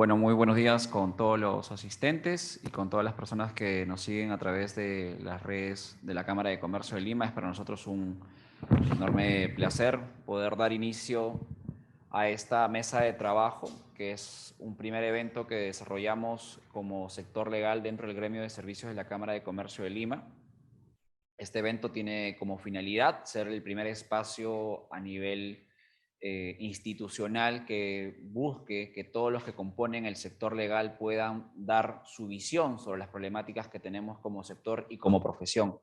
Bueno, muy buenos días con todos los asistentes y con todas las personas que nos siguen a través de las redes de la Cámara de Comercio de Lima. Es para nosotros un enorme placer poder dar inicio a esta mesa de trabajo, que es un primer evento que desarrollamos como sector legal dentro del gremio de servicios de la Cámara de Comercio de Lima. Este evento tiene como finalidad ser el primer espacio a nivel institucional que busque que todos los que componen el sector legal puedan dar su visión sobre las problemáticas que tenemos como sector y como profesión.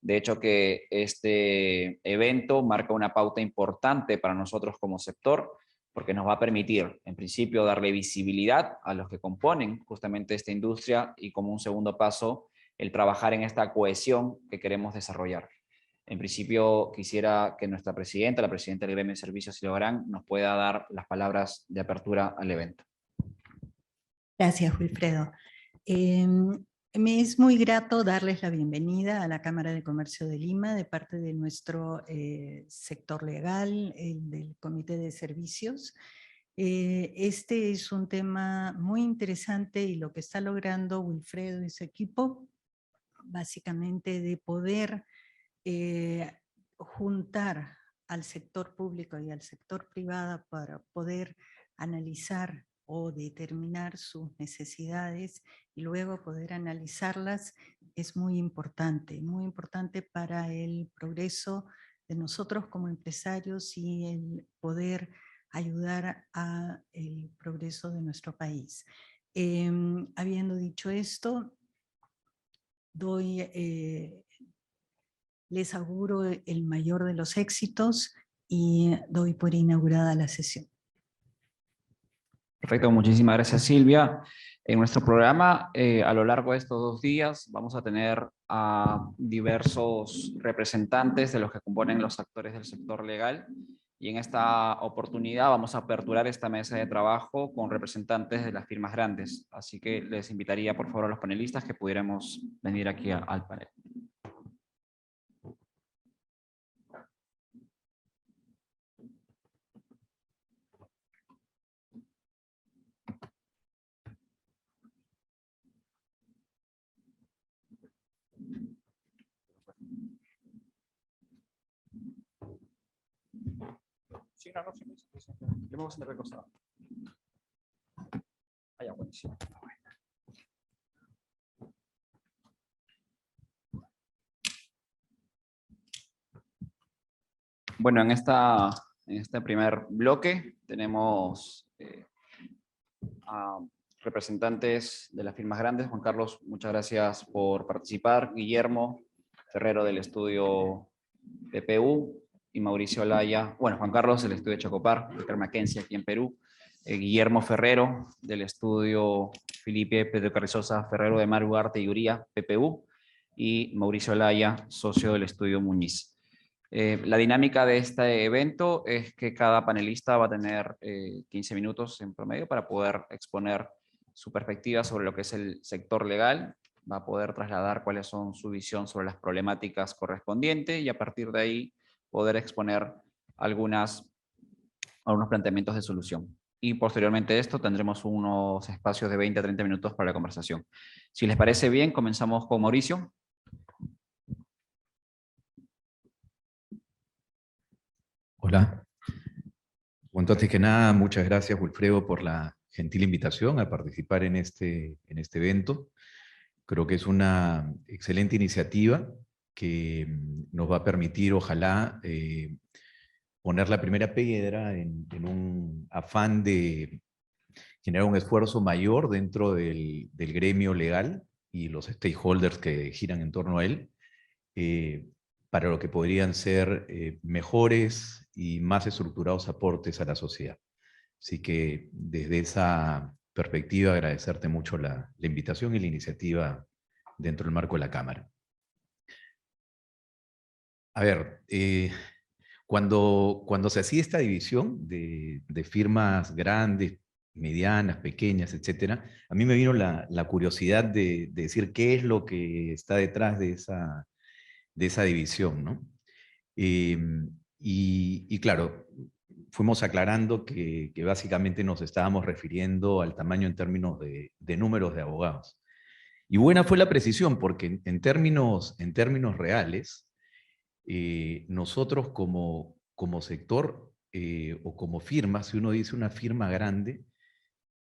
De hecho, que este evento marca una pauta importante para nosotros como sector, porque nos va a permitir, en principio, darle visibilidad a los que componen justamente esta industria y, como un segundo paso, el trabajar en esta cohesión que queremos desarrollar. En principio, quisiera que nuestra presidenta, la presidenta del Gremio de Servicios, Silvia Barán, nos pueda dar las palabras de apertura al evento. Gracias, Wilfredo. Me es muy grato darles la bienvenida a la Cámara de Comercio de Lima de parte de nuestro sector legal, el del Comité de Servicios. Este es un tema muy interesante y lo que está logrando Wilfredo y su equipo, básicamente de poder juntar al sector público y al sector privado para poder analizar o determinar sus necesidades y luego poder analizarlas es muy importante para el progreso de nosotros como empresarios y el poder ayudar a el progreso de nuestro país. Habiendo dicho esto, les auguro el mayor de los éxitos y doy por inaugurada la sesión. Perfecto, muchísimas gracias, Silvia. En nuestro programa, a lo largo de estos 2 días, vamos a tener a diversos representantes de los que componen los actores del sector legal, y en esta oportunidad vamos a aperturar esta mesa de trabajo con representantes de las firmas grandes. Así que les invitaría, por favor, a los panelistas que pudiéramos venir aquí al panel. Sí, yo me voy a sentar recostado. Allá, buenísimo. Bueno, en este primer bloque tenemos a representantes de las firmas grandes. Juan Carlos, muchas gracias por participar. Guillermo Ferrero del estudio PPU y Mauricio Olaya, bueno, Juan Carlos del estudio Chacopar, Baker McKenzie aquí en Perú. Guillermo Ferrero del estudio Felipe Pedro Carrizosa Ferrero de Mar Ugarte y Uría, PPU, y Mauricio Olaya, socio del estudio Muñiz. La dinámica de este evento es que cada panelista va a tener 15 minutos en promedio para poder exponer su perspectiva sobre lo que es el sector legal, va a poder trasladar cuáles son su visión sobre las problemáticas correspondientes y a partir de ahí poder exponer algunos planteamientos de solución. Y posteriormente a esto tendremos unos espacios de 20 a 30 minutos para la conversación. Si les parece bien, comenzamos con Mauricio. Hola. Bueno, antes que nada, muchas gracias, Wilfredo, por la gentil invitación a participar en este evento. Creo que es una excelente iniciativa que nos va a permitir, ojalá, poner la primera piedra en un afán de generar un esfuerzo mayor dentro del gremio legal y los stakeholders que giran en torno a él, para lo que podrían ser mejores y más estructurados aportes a la sociedad. Así que desde esa perspectiva agradecerte mucho la invitación y la iniciativa dentro del marco de la Cámara. A ver, cuando se hacía esta división de firmas grandes, medianas, pequeñas, etcétera, a mí me vino la curiosidad de decir qué es lo que está detrás de esa división, ¿no? Y claro, fuimos aclarando que básicamente nos estábamos refiriendo al tamaño en términos de números de abogados. Y buena fue la precisión, porque en términos reales, nosotros como sector o como firma, si uno dice una firma grande,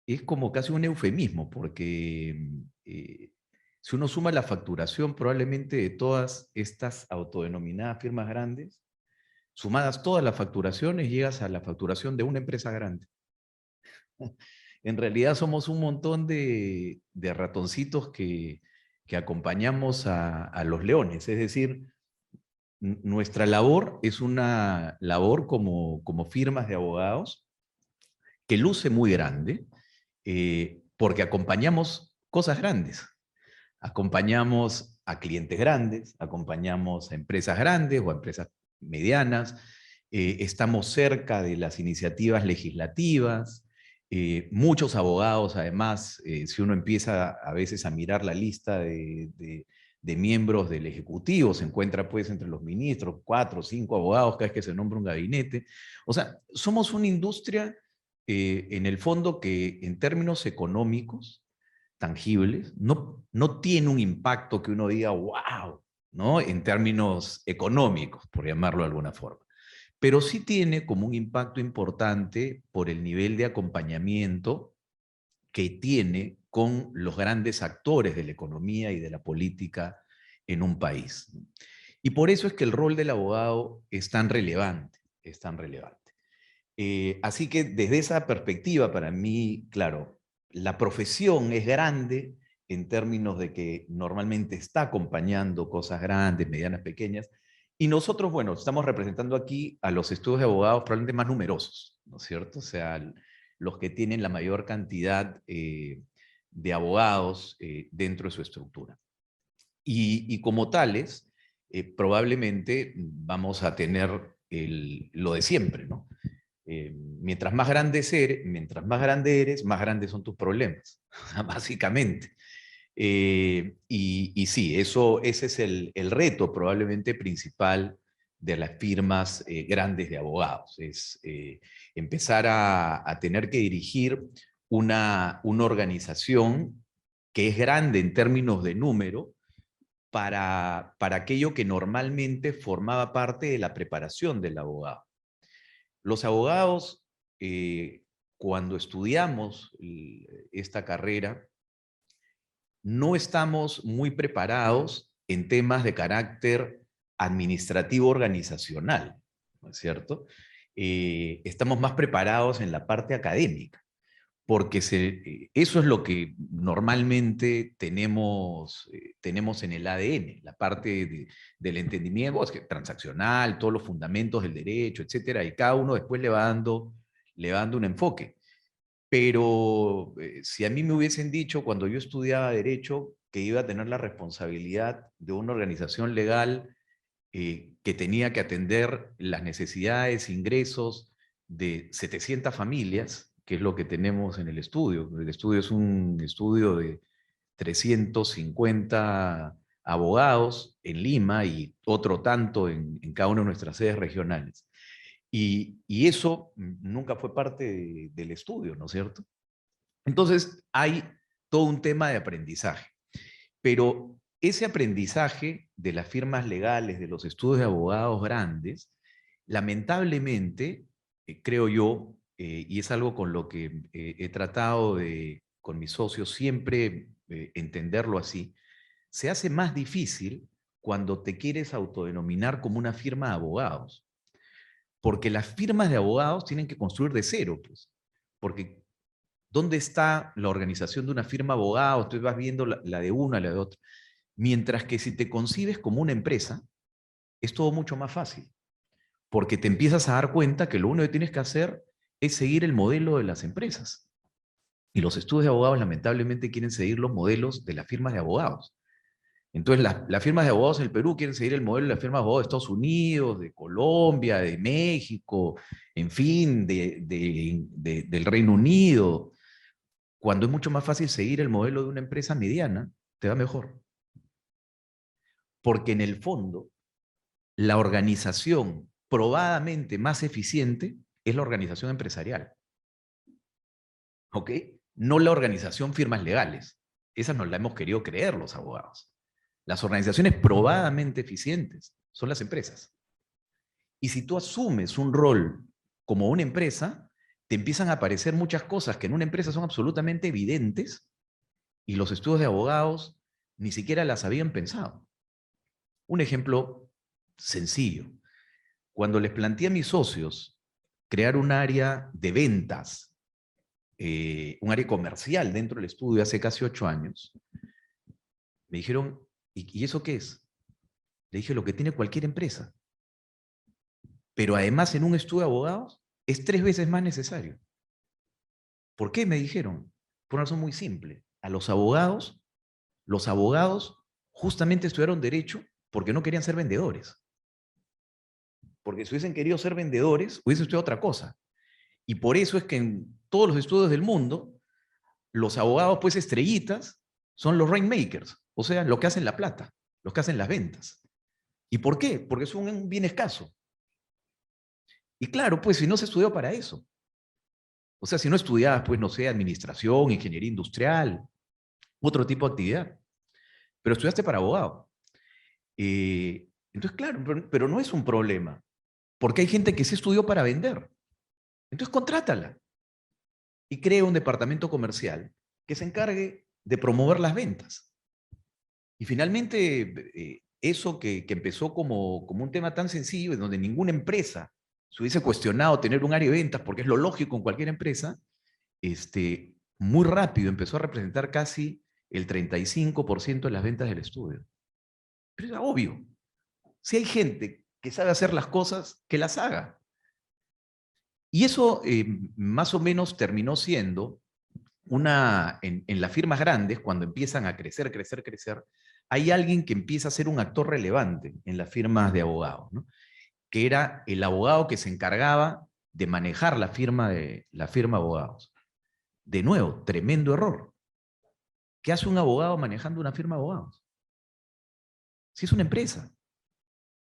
es como casi un eufemismo, porque si uno suma la facturación probablemente de todas estas autodenominadas firmas grandes, sumadas todas las facturaciones, llegas a la facturación de una empresa grande. En realidad somos un montón de ratoncitos que acompañamos a los leones, es decir, nuestra labor es una labor como firmas de abogados que luce muy grande, porque acompañamos cosas grandes. Acompañamos a clientes grandes, acompañamos a empresas grandes o a empresas medianas, estamos cerca de las iniciativas legislativas, muchos abogados, además, si uno empieza a veces a mirar la lista de miembros del Ejecutivo, se encuentra pues entre los ministros 4 o 5 abogados cada vez que se nombra un gabinete. O sea, somos una industria en el fondo que en términos económicos, tangibles, no tiene un impacto que uno diga, wow, ¿no? En términos económicos, por llamarlo de alguna forma. Pero sí tiene como un impacto importante por el nivel de acompañamiento que tiene con los grandes actores de la economía y de la política en un país. Y por eso es que el rol del abogado es tan relevante, es tan relevante. Así que desde esa perspectiva, para mí, claro, la profesión es grande en términos de que normalmente está acompañando cosas grandes, medianas, pequeñas, y nosotros, bueno, estamos representando aquí a los estudios de abogados probablemente más numerosos, ¿no es cierto? O sea, los que tienen la mayor cantidad de abogados dentro de su estructura. Y como tales, probablemente vamos a tener lo de siempre, ¿no? Mientras más grande eres, más grandes son tus problemas, básicamente. Y sí, ese es el reto probablemente principal de las firmas grandes de abogados, es empezar a tener que dirigir una organización que es grande en términos de número para aquello que normalmente formaba parte de la preparación del abogado. Los abogados, cuando estudiamos esta carrera, no estamos muy preparados en temas de carácter administrativo organizacional, ¿no es cierto? Estamos más preparados en la parte académica, porque eso es lo que normalmente tenemos en el ADN, la parte del entendimiento transaccional, todos los fundamentos del derecho, etcétera, y cada uno después le va dando un enfoque. Pero si a mí me hubiesen dicho cuando yo estudiaba Derecho que iba a tener la responsabilidad de una organización legal que tenía que atender las necesidades, ingresos de 700 familias, que es lo que tenemos en el estudio. El estudio es un estudio de 350 abogados en Lima y otro tanto en cada una de nuestras sedes regionales. Y eso nunca fue parte del estudio, ¿no es cierto? Entonces, hay todo un tema de aprendizaje. Pero ese aprendizaje de las firmas legales, de los estudios de abogados grandes, lamentablemente, creo yo, y es algo con lo que he tratado con mis socios siempre entenderlo así, se hace más difícil cuando te quieres autodenominar como una firma de abogados. Porque las firmas de abogados tienen que construir de cero, pues. Porque ¿dónde está la organización de una firma de abogados? Tú vas viendo la de una, la de otra. Mientras que si te concibes como una empresa, es todo mucho más fácil. Porque te empiezas a dar cuenta que lo único que tienes que hacer es seguir el modelo de las empresas. Y los estudios de abogados lamentablemente quieren seguir los modelos de las firmas de abogados. Entonces, las firmas de abogados en el Perú quieren seguir el modelo de las firmas de abogados de Estados Unidos, de Colombia, de México, en fin, del Reino Unido. Cuando es mucho más fácil seguir el modelo de una empresa mediana, te va mejor. Porque en el fondo, la organización probadamente más eficiente es la organización empresarial. ¿Ok? No la organización firmas legales. Esa nos la hemos querido creer los abogados. Las organizaciones probadamente eficientes son las empresas. Y si tú asumes un rol como una empresa, te empiezan a aparecer muchas cosas que en una empresa son absolutamente evidentes y los estudios de abogados ni siquiera las habían pensado. Un ejemplo sencillo. Cuando les planteé a mis socios crear un área de ventas, un área comercial dentro del estudio hace casi 8 años, me dijeron, ¿y eso qué es? Le dije, lo que tiene cualquier empresa. Pero además en un estudio de abogados es 3 veces más necesario. ¿Por qué? Me dijeron. Por una razón muy simple. A los abogados justamente estudiaron Derecho porque no querían ser vendedores. Porque si hubiesen querido ser vendedores, hubiesen estudiado otra cosa. Y por eso es que en todos los estudios del mundo, los abogados, pues estrellitas, son los rainmakers, o sea, los que hacen la plata, los que hacen las ventas. ¿Y por qué? Porque son un bien escaso. Y claro, pues si no se estudió para eso. O sea, si no estudiabas, pues no sé, administración, ingeniería industrial, otro tipo de actividad. Pero estudiaste para abogado. Entonces, claro, pero no es un problema. Porque hay gente que sí estudió para vender. Entonces, contrátala. Y crea un departamento comercial que se encargue de promover las ventas. Y finalmente, eso que empezó como un tema tan sencillo, en donde ninguna empresa se hubiese cuestionado tener un área de ventas, porque es lo lógico en cualquier empresa, muy rápido empezó a representar casi el 35% de las ventas del estudio. Pero es obvio. Si hay gente que sabe hacer las cosas, que las haga. Y eso más o menos terminó siendo en las firmas grandes, cuando empiezan a crecer, hay alguien que empieza a ser un actor relevante en las firmas de abogados, ¿no? Que era el abogado que se encargaba de manejar la firma de abogados. De nuevo, tremendo error. ¿Qué hace un abogado manejando una firma de abogados? Si es una empresa.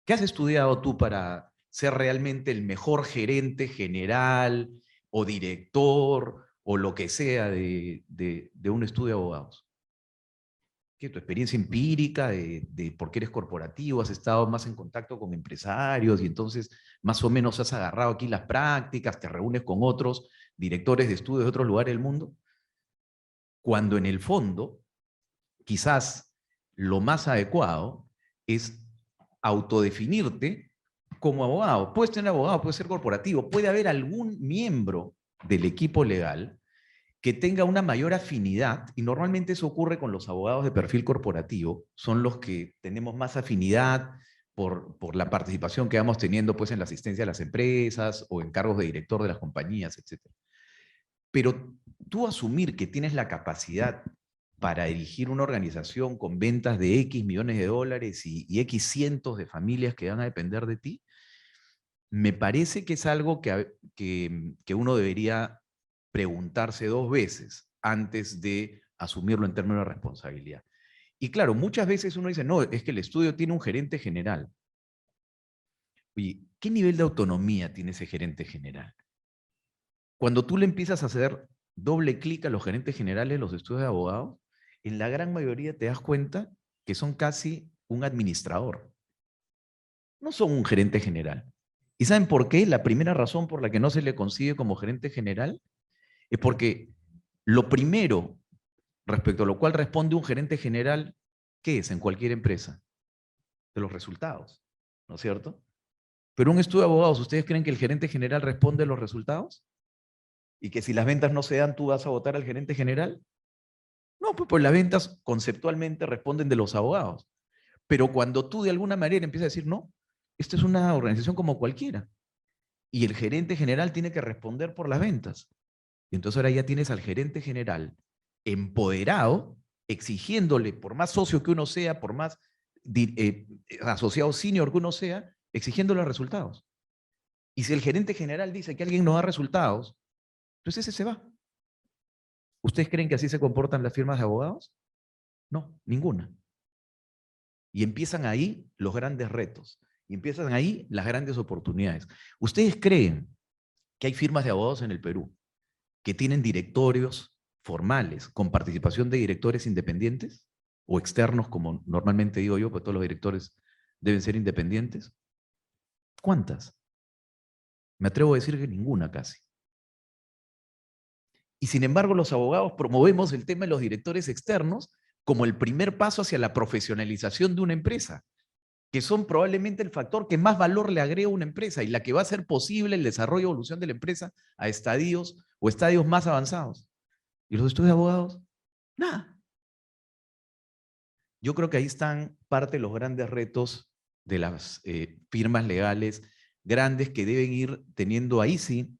¿Qué has estudiado tú para ser realmente el mejor gerente general o director o lo que sea de un estudio de abogados? ¿Qué, tu experiencia empírica de por qué eres corporativo, has estado más en contacto con empresarios y entonces más o menos has agarrado aquí las prácticas, te reúnes con otros directores de estudios de otros lugares del mundo? Cuando en el fondo, quizás lo más adecuado es autodefinirte como abogado. Puedes tener abogado, puede ser corporativo, puede haber algún miembro del equipo legal que tenga una mayor afinidad, y normalmente eso ocurre con los abogados de perfil corporativo, son los que tenemos más afinidad por la participación que vamos teniendo pues, en la asistencia a las empresas o en cargos de director de las compañías, etc. Pero tú asumir que tienes la capacidad para dirigir una organización con ventas de X millones de dólares y X cientos de familias que van a depender de ti, me parece que es algo que uno debería preguntarse 2 veces antes de asumirlo en términos de responsabilidad. Y claro, muchas veces uno dice, no, es que el estudio tiene un gerente general. Oye, ¿qué nivel de autonomía tiene ese gerente general? Cuando tú le empiezas a hacer doble clic a los gerentes generales de los estudios de abogados, en la gran mayoría te das cuenta que son casi un administrador. No son un gerente general. ¿Y saben por qué? La primera razón por la que no se le consigue como gerente general es porque lo primero respecto a lo cual responde un gerente general, ¿qué es en cualquier empresa? De los resultados, ¿no es cierto? Pero un estudio de abogados, ¿ustedes creen que el gerente general responde a los resultados? ¿Y que si las ventas no se dan, tú vas a votar al gerente general? No, pues las ventas conceptualmente responden de los abogados. Pero cuando tú de alguna manera empiezas a decir, no, esta es una organización como cualquiera, y el gerente general tiene que responder por las ventas. Y entonces ahora ya tienes al gerente general empoderado, exigiéndole, por más socio que uno sea, por más asociado senior que uno sea, exigiéndole los resultados. Y si el gerente general dice que alguien no da resultados, entonces ese se va. ¿Ustedes creen que así se comportan las firmas de abogados? No, ninguna. Y empiezan ahí los grandes retos. Y empiezan ahí las grandes oportunidades. ¿Ustedes creen que hay firmas de abogados en el Perú que tienen directorios formales con participación de directores independientes o externos, como normalmente digo yo, porque todos los directores deben ser independientes? ¿Cuántas? Me atrevo a decir que ninguna casi. Y sin embargo, los abogados promovemos el tema de los directores externos como el primer paso hacia la profesionalización de una empresa, que son probablemente el factor que más valor le agrega a una empresa y la que va a hacer posible el desarrollo y evolución de la empresa a estadios más avanzados. ¿Y los estudios de abogados? Nada. Yo creo que ahí están parte de los grandes retos de las firmas legales grandes que deben ir teniendo ahí sí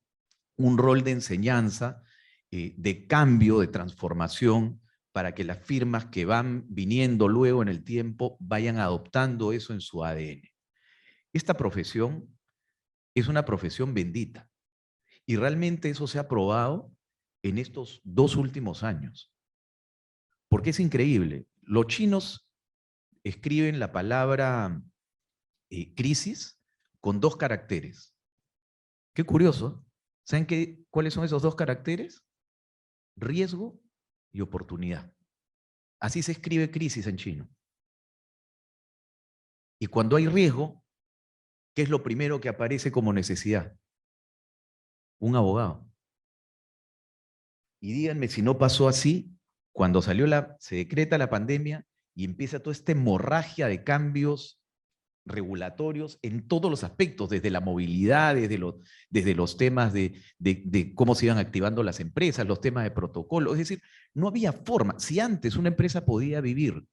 un rol de enseñanza, de cambio, de transformación, para que las firmas que van viniendo luego en el tiempo vayan adoptando eso en su ADN. Esta profesión es una profesión bendita y realmente eso se ha probado en estos 2 últimos años. Porque es increíble. Los chinos escriben la palabra crisis con 2 caracteres. Qué curioso. ¿Saben cuáles son esos 2 caracteres? Riesgo y oportunidad. Así se escribe crisis en chino. Y cuando hay riesgo, ¿qué es lo primero que aparece como necesidad? Un abogado. Y díganme si no pasó así cuando se decreta la pandemia y empieza toda esta hemorragia de cambios regulatorios en todos los aspectos, desde la movilidad, desde los temas de cómo se iban activando las empresas, los temas de protocolo. Es decir, no había forma. Si antes una empresa podía vivir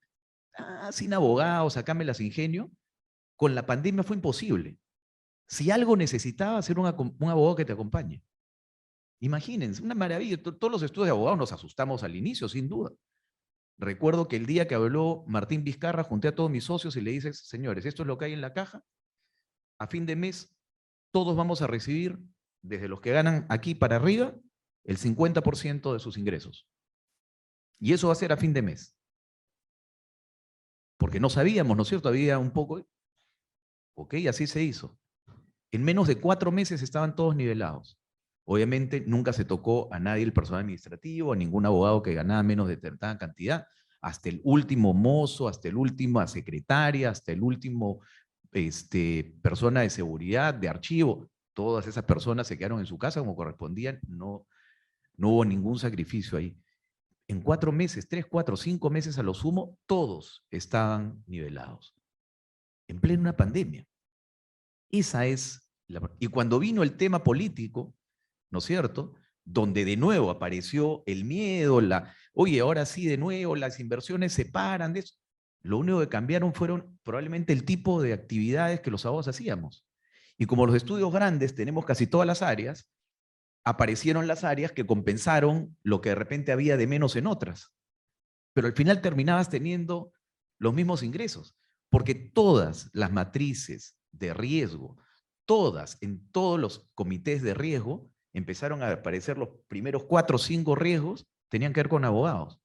sin abogados, acá me las ingenio, con la pandemia fue imposible. Si algo necesitaba, ser un abogado que te acompañe. Imagínense, una maravilla. Todos los estudios de abogados nos asustamos al inicio, sin duda. Recuerdo que el día que habló Martín Vizcarra, junté a todos mis socios y le dije, señores, esto es lo que hay en la caja. A fin de mes, todos vamos a recibir, desde los que ganan aquí para arriba, el 50% de sus ingresos. Y eso va a ser a fin de mes. Porque no sabíamos, ¿no es cierto? Había un poco... Ok, así se hizo. En menos de 4 meses estaban todos nivelados. Obviamente nunca se tocó a nadie el personal administrativo, a ningún abogado que ganaba menos de determinada cantidad, hasta el último mozo, hasta el último secretaria, hasta el último persona de seguridad, de archivo. Todas esas personas se quedaron en su casa como correspondían, no hubo ningún sacrificio ahí. En 4 meses, 3, 4, 5 meses a lo sumo, todos estaban nivelados. En plena pandemia. Esa es y cuando vino el tema político, ¿no es cierto?, donde de nuevo apareció el miedo, oye, ahora sí de nuevo las inversiones se paran de eso. Lo único que cambiaron fueron probablemente el tipo de actividades que los abogados hacíamos. Y como los estudios grandes tenemos casi todas las áreas, aparecieron las áreas que compensaron lo que de repente había de menos en otras. Pero al final terminabas teniendo los mismos ingresos, porque todas las matrices de riesgo, en todos los comités de riesgo, empezaron a aparecer los primeros 4 o 5 riesgos, tenían que ver con abogados.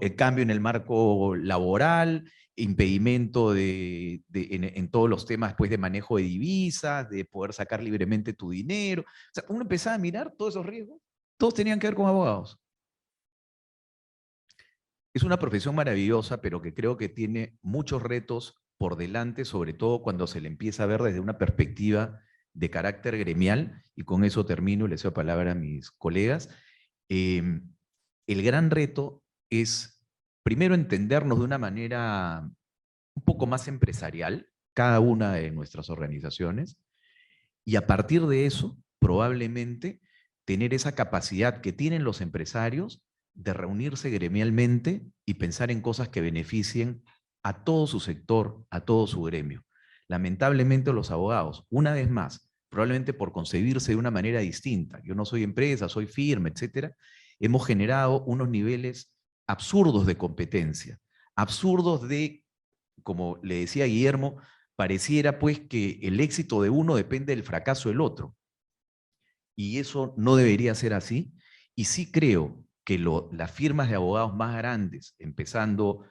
El cambio en el marco laboral, impedimento en todos los temas pues, de manejo de divisas, de poder sacar libremente tu dinero. O sea, uno empezaba a mirar todos esos riesgos, todos tenían que ver con abogados. Es una profesión maravillosa, pero que creo que tiene muchos retos por delante, sobre todo cuando se le empieza a ver desde una perspectiva de carácter gremial, y con eso termino y le cedo palabra a mis colegas. El gran reto es, primero, entendernos de una manera un poco más empresarial, cada una de nuestras organizaciones, y a partir de eso, probablemente, tener esa capacidad que tienen los empresarios de reunirse gremialmente y pensar en cosas que beneficien a todo su sector, a todo su gremio. Lamentablemente los abogados, una vez más, probablemente por concebirse de una manera distinta, yo no soy empresa, soy firma, etcétera, hemos generado unos niveles absurdos de competencia, absurdos de, como le decía Guillermo, pareciera pues que el éxito de uno depende del fracaso del otro. Y eso no debería ser así. Y sí creo que las firmas de abogados más grandes, empezando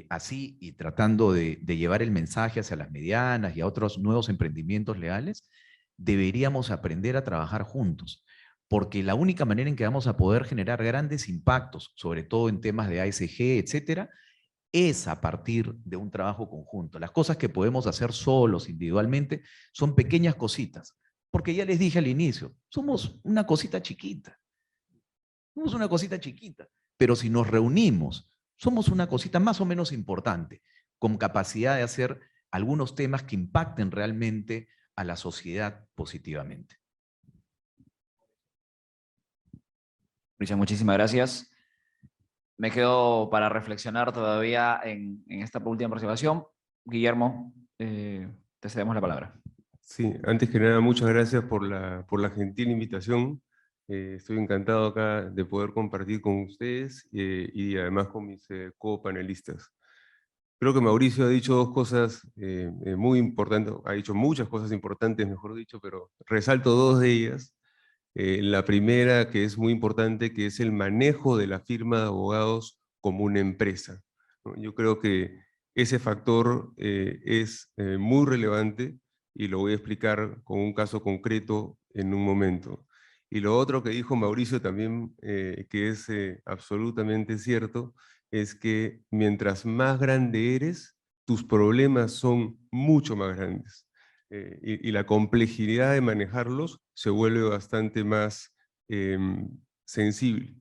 así y tratando de llevar el mensaje hacia las medianas y a otros nuevos emprendimientos legales, deberíamos aprender a trabajar juntos, porque la única manera en que vamos a poder generar grandes impactos, sobre todo en temas de ASG, etcétera, es a partir de un trabajo conjunto. Las cosas que podemos hacer solos, individualmente, son pequeñas cositas, porque ya les dije al inicio, somos una cosita chiquita. Somos una cosita chiquita, pero si nos reunimos, somos una cosita más o menos importante, con capacidad de hacer algunos temas que impacten realmente a la sociedad positivamente. Mauricio, muchísimas gracias. Me quedo para reflexionar todavía en esta última aproximación. Guillermo, te cedemos la palabra. Sí, antes que nada, muchas gracias por la gentil invitación. Estoy encantado acá de poder compartir con ustedes y además con mis copanelistas. Creo que Mauricio ha dicho dos cosas muy importantes, ha dicho muchas cosas importantes, mejor dicho, pero resalto dos de ellas. La primera, que es muy importante, que es el manejo de la firma de abogados como una empresa, ¿no? Yo creo que ese factor es muy relevante y lo voy a explicar con un caso concreto en un momento. Y lo otro que dijo Mauricio también, que es absolutamente cierto, es que mientras más grande eres, tus problemas son mucho más grandes. Y la complejidad de manejarlos se vuelve bastante más sensible.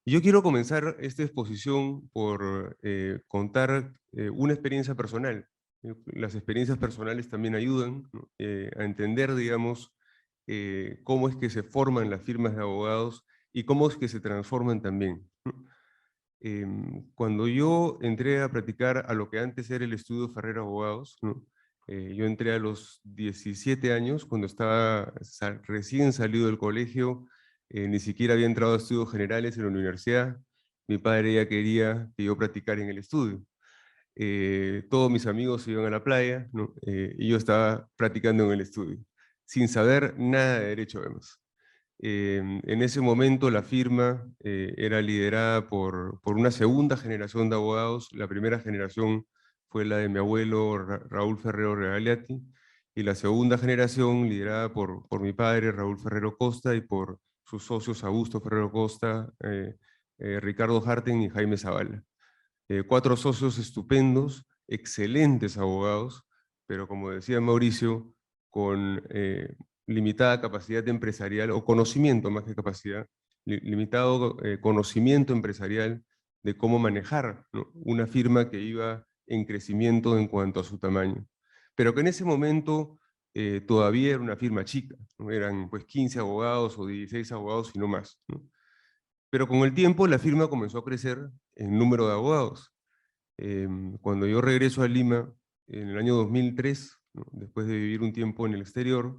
Yo quiero comenzar esta exposición por contar una experiencia personal. Las experiencias personales también ayudan, ¿no? A entender, digamos, cómo es que se forman las firmas de abogados y cómo es que se transforman también, ¿no? Cuando yo entré a practicar a lo que antes era el estudio Ferrer Abogados, ¿no? Yo entré a los 17 años, cuando estaba recién salido del colegio, ni siquiera había entrado a estudios generales en la universidad. Mi padre ya quería que yo practicara en el estudio. Todos mis amigos se iban a la playa, ¿no? Y yo estaba practicando en el estudio, sin saber nada de derecho además. En ese momento la firma era liderada por una segunda generación de abogados. La primera generación fue la de mi abuelo Raúl Ferrero Regagliati, y la segunda generación liderada por mi padre Raúl Ferrero Costa y por sus socios Augusto Ferrero Costa, Ricardo Harten y Jaime Zavala. 4 socios estupendos, excelentes abogados, pero como decía Mauricio, con limitada capacidad empresarial, o conocimiento más que capacidad, limitado conocimiento empresarial de cómo manejar, ¿no? Una firma que iba en crecimiento en cuanto a su tamaño. Pero que en ese momento todavía era una firma chica, ¿no? Eran pues 15 abogados o 16 abogados y no más, ¿no? Pero con el tiempo la firma comenzó a crecer en número de abogados. Cuando yo regreso a Lima en el año 2003, ¿no? Después de vivir un tiempo en el exterior,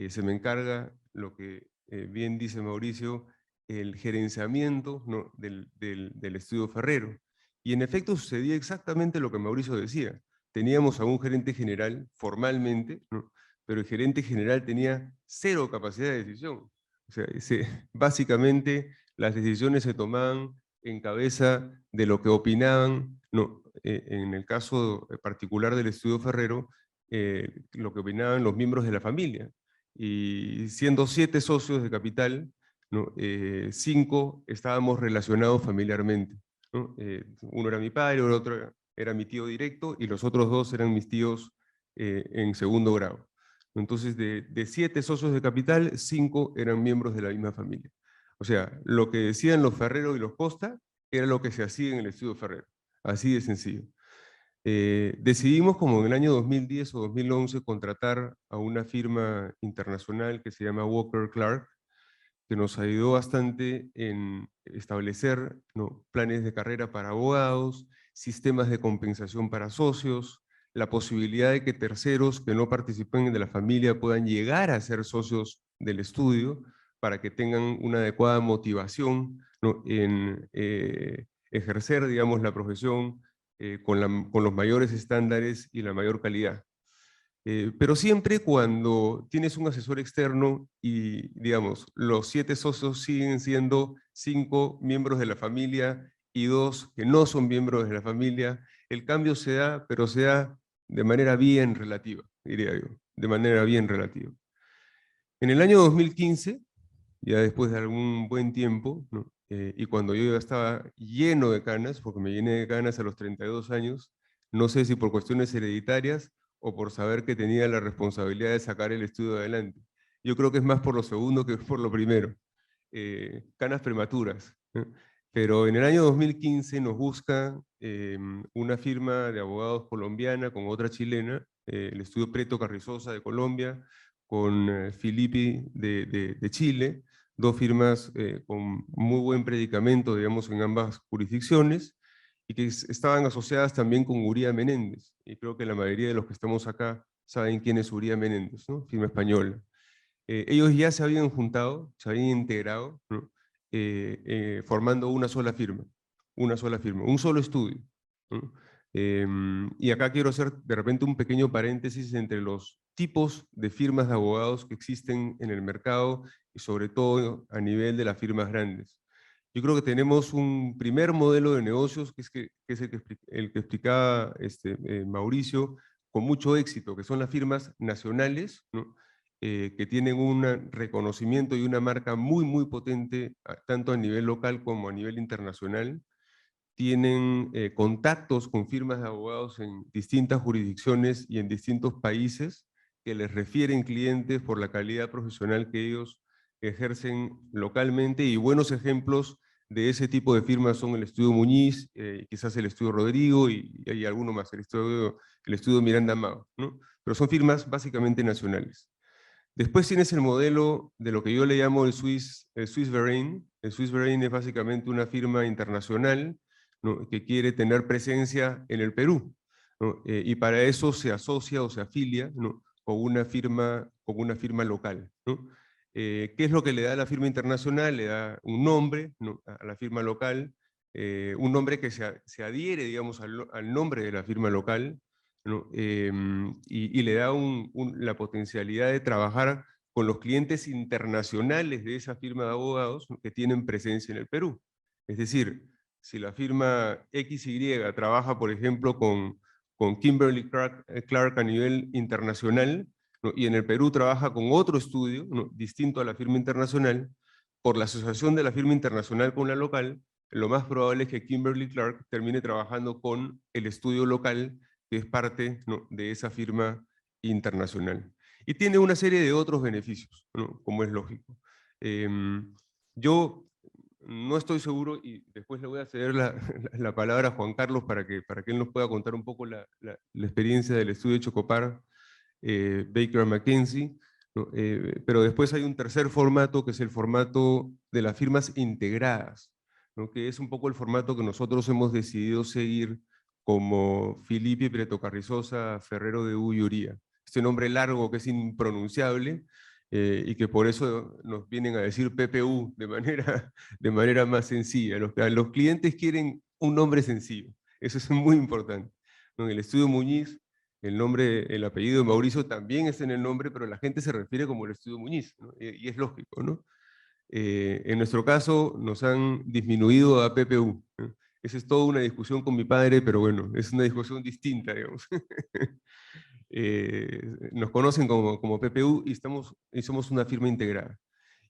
se me encarga lo que bien dice Mauricio, el gerenciamiento, ¿no? del estudio Ferrero. Y en efecto sucedía exactamente lo que Mauricio decía. Teníamos a un gerente general formalmente, ¿no? Pero el gerente general tenía 0 capacidad de decisión. O sea, básicamente las decisiones se tomaban en cabeza de lo que opinaban, no, en el caso particular del estudio Ferrero, lo que opinaban los miembros de la familia. Y siendo 7 socios de capital, ¿no? 5 estábamos relacionados familiarmente, ¿no? Uno era mi padre, el otro era mi tío directo, y los otros 2 eran mis tíos en segundo grado. Entonces, de 7 socios de capital, 5 eran miembros de la misma familia. O sea, lo que decían los Ferrero y los Costa era lo que se hacía en el estudio Ferrero. Así de sencillo. Decidimos, como en el año 2010 o 2011, contratar a una firma internacional que se llama Walker Clark, que nos ayudó bastante en establecer, ¿no? planes de carrera para abogados, sistemas de compensación para socios, la posibilidad de que terceros que no participen de la familia puedan llegar a ser socios del estudio, para que tengan una adecuada motivación, ¿no? en ejercer, digamos, la profesión con los mayores estándares y la mayor calidad. Pero siempre cuando tienes un asesor externo y, digamos, los 7 socios siguen siendo 5 miembros de la familia y 2 que no son miembros de la familia, el cambio se da, pero se da de manera bien relativa, diría yo. de manera bien relativa. En el año 2015, ya después de algún buen tiempo, ¿no? Y cuando yo ya estaba lleno de canas, porque me llené de canas a los 32 años, no sé si por cuestiones hereditarias o por saber que tenía la responsabilidad de sacar el estudio adelante. Yo creo que es más por lo segundo que por lo primero. Canas prematuras, ¿no? Pero en el año 2015 nos busca una firma de abogados colombiana con otra chilena, el estudio Preto Carrizosa de Colombia, con Filippi de Chile, dos firmas con muy buen predicamento, digamos, en ambas jurisdicciones, y que estaban asociadas también con Uría Menéndez. Y creo que la mayoría de los que estamos acá saben quién es Uría Menéndez, ¿no? Firma española. Ellos ya se habían juntado, se habían integrado, ¿no? Formando una sola firma, un solo estudio, ¿no? Y acá quiero hacer de repente un pequeño paréntesis entre los tipos de firmas de abogados que existen en el mercado y sobre todo a nivel de las firmas grandes. Yo creo que tenemos un primer modelo de negocios que es el que explicaba Mauricio con mucho éxito, que son las firmas nacionales, ¿no? Que tienen un reconocimiento y una marca muy, muy potente, tanto a nivel local como a nivel internacional. Tienen contactos con firmas de abogados en distintas jurisdicciones y en distintos países que les refieren clientes por la calidad profesional que ellos ejercen localmente, y buenos ejemplos de ese tipo de firmas son el Estudio Muñiz, quizás el Estudio Rodrigo y alguno más, el estudio Miranda Amado, ¿no? Pero son firmas básicamente nacionales. Después tienes el modelo de lo que yo le llamo el Swiss Verein. El Swiss Verein es básicamente una firma internacional, ¿no? Que quiere tener presencia en el Perú, ¿no? Y para eso se asocia o se afilia, ¿no? con una firma local, ¿no? ¿Qué es lo que le da a la firma internacional? Le da un nombre, ¿no? a la firma local, un nombre que se adhiere, digamos, al nombre de la firma local, ¿no? Y le da la potencialidad de trabajar con los clientes internacionales de esa firma de abogados, ¿no? que tienen presencia en el Perú. Es decir, si la firma XY trabaja, por ejemplo, con Kimberly Clark a nivel internacional, ¿no? y en el Perú trabaja con otro estudio, ¿no? distinto a la firma internacional, por la asociación de la firma internacional con la local, lo más probable es que Kimberly Clark termine trabajando con el estudio local que es parte, ¿no? de esa firma internacional. Y tiene una serie de otros beneficios, ¿no? como es lógico. Yo no estoy seguro, y después le voy a ceder la palabra a Juan Carlos para que él nos pueda contar un poco la experiencia del estudio Chocopar, Baker McKenzie, ¿no? Pero después hay un tercer formato, que es el formato de las firmas integradas, ¿no? que es un poco el formato que nosotros hemos decidido seguir como Filippi, Preto Carrizosa, Ferrero de Ulloría. Este nombre largo que es impronunciable, y que por eso nos vienen a decir PPU de manera más sencilla. Los clientes quieren un nombre sencillo, eso es muy importante. En el estudio Muñiz, el apellido de Mauricio también está en el nombre, pero la gente se refiere como el estudio Muñiz, ¿no? Y es lógico, ¿no? En nuestro caso nos han disminuido a PPU, ¿no? Esa es toda una discusión con mi padre, pero bueno, es una discusión distinta, digamos. Nos conocen como PPU y somos una firma integrada.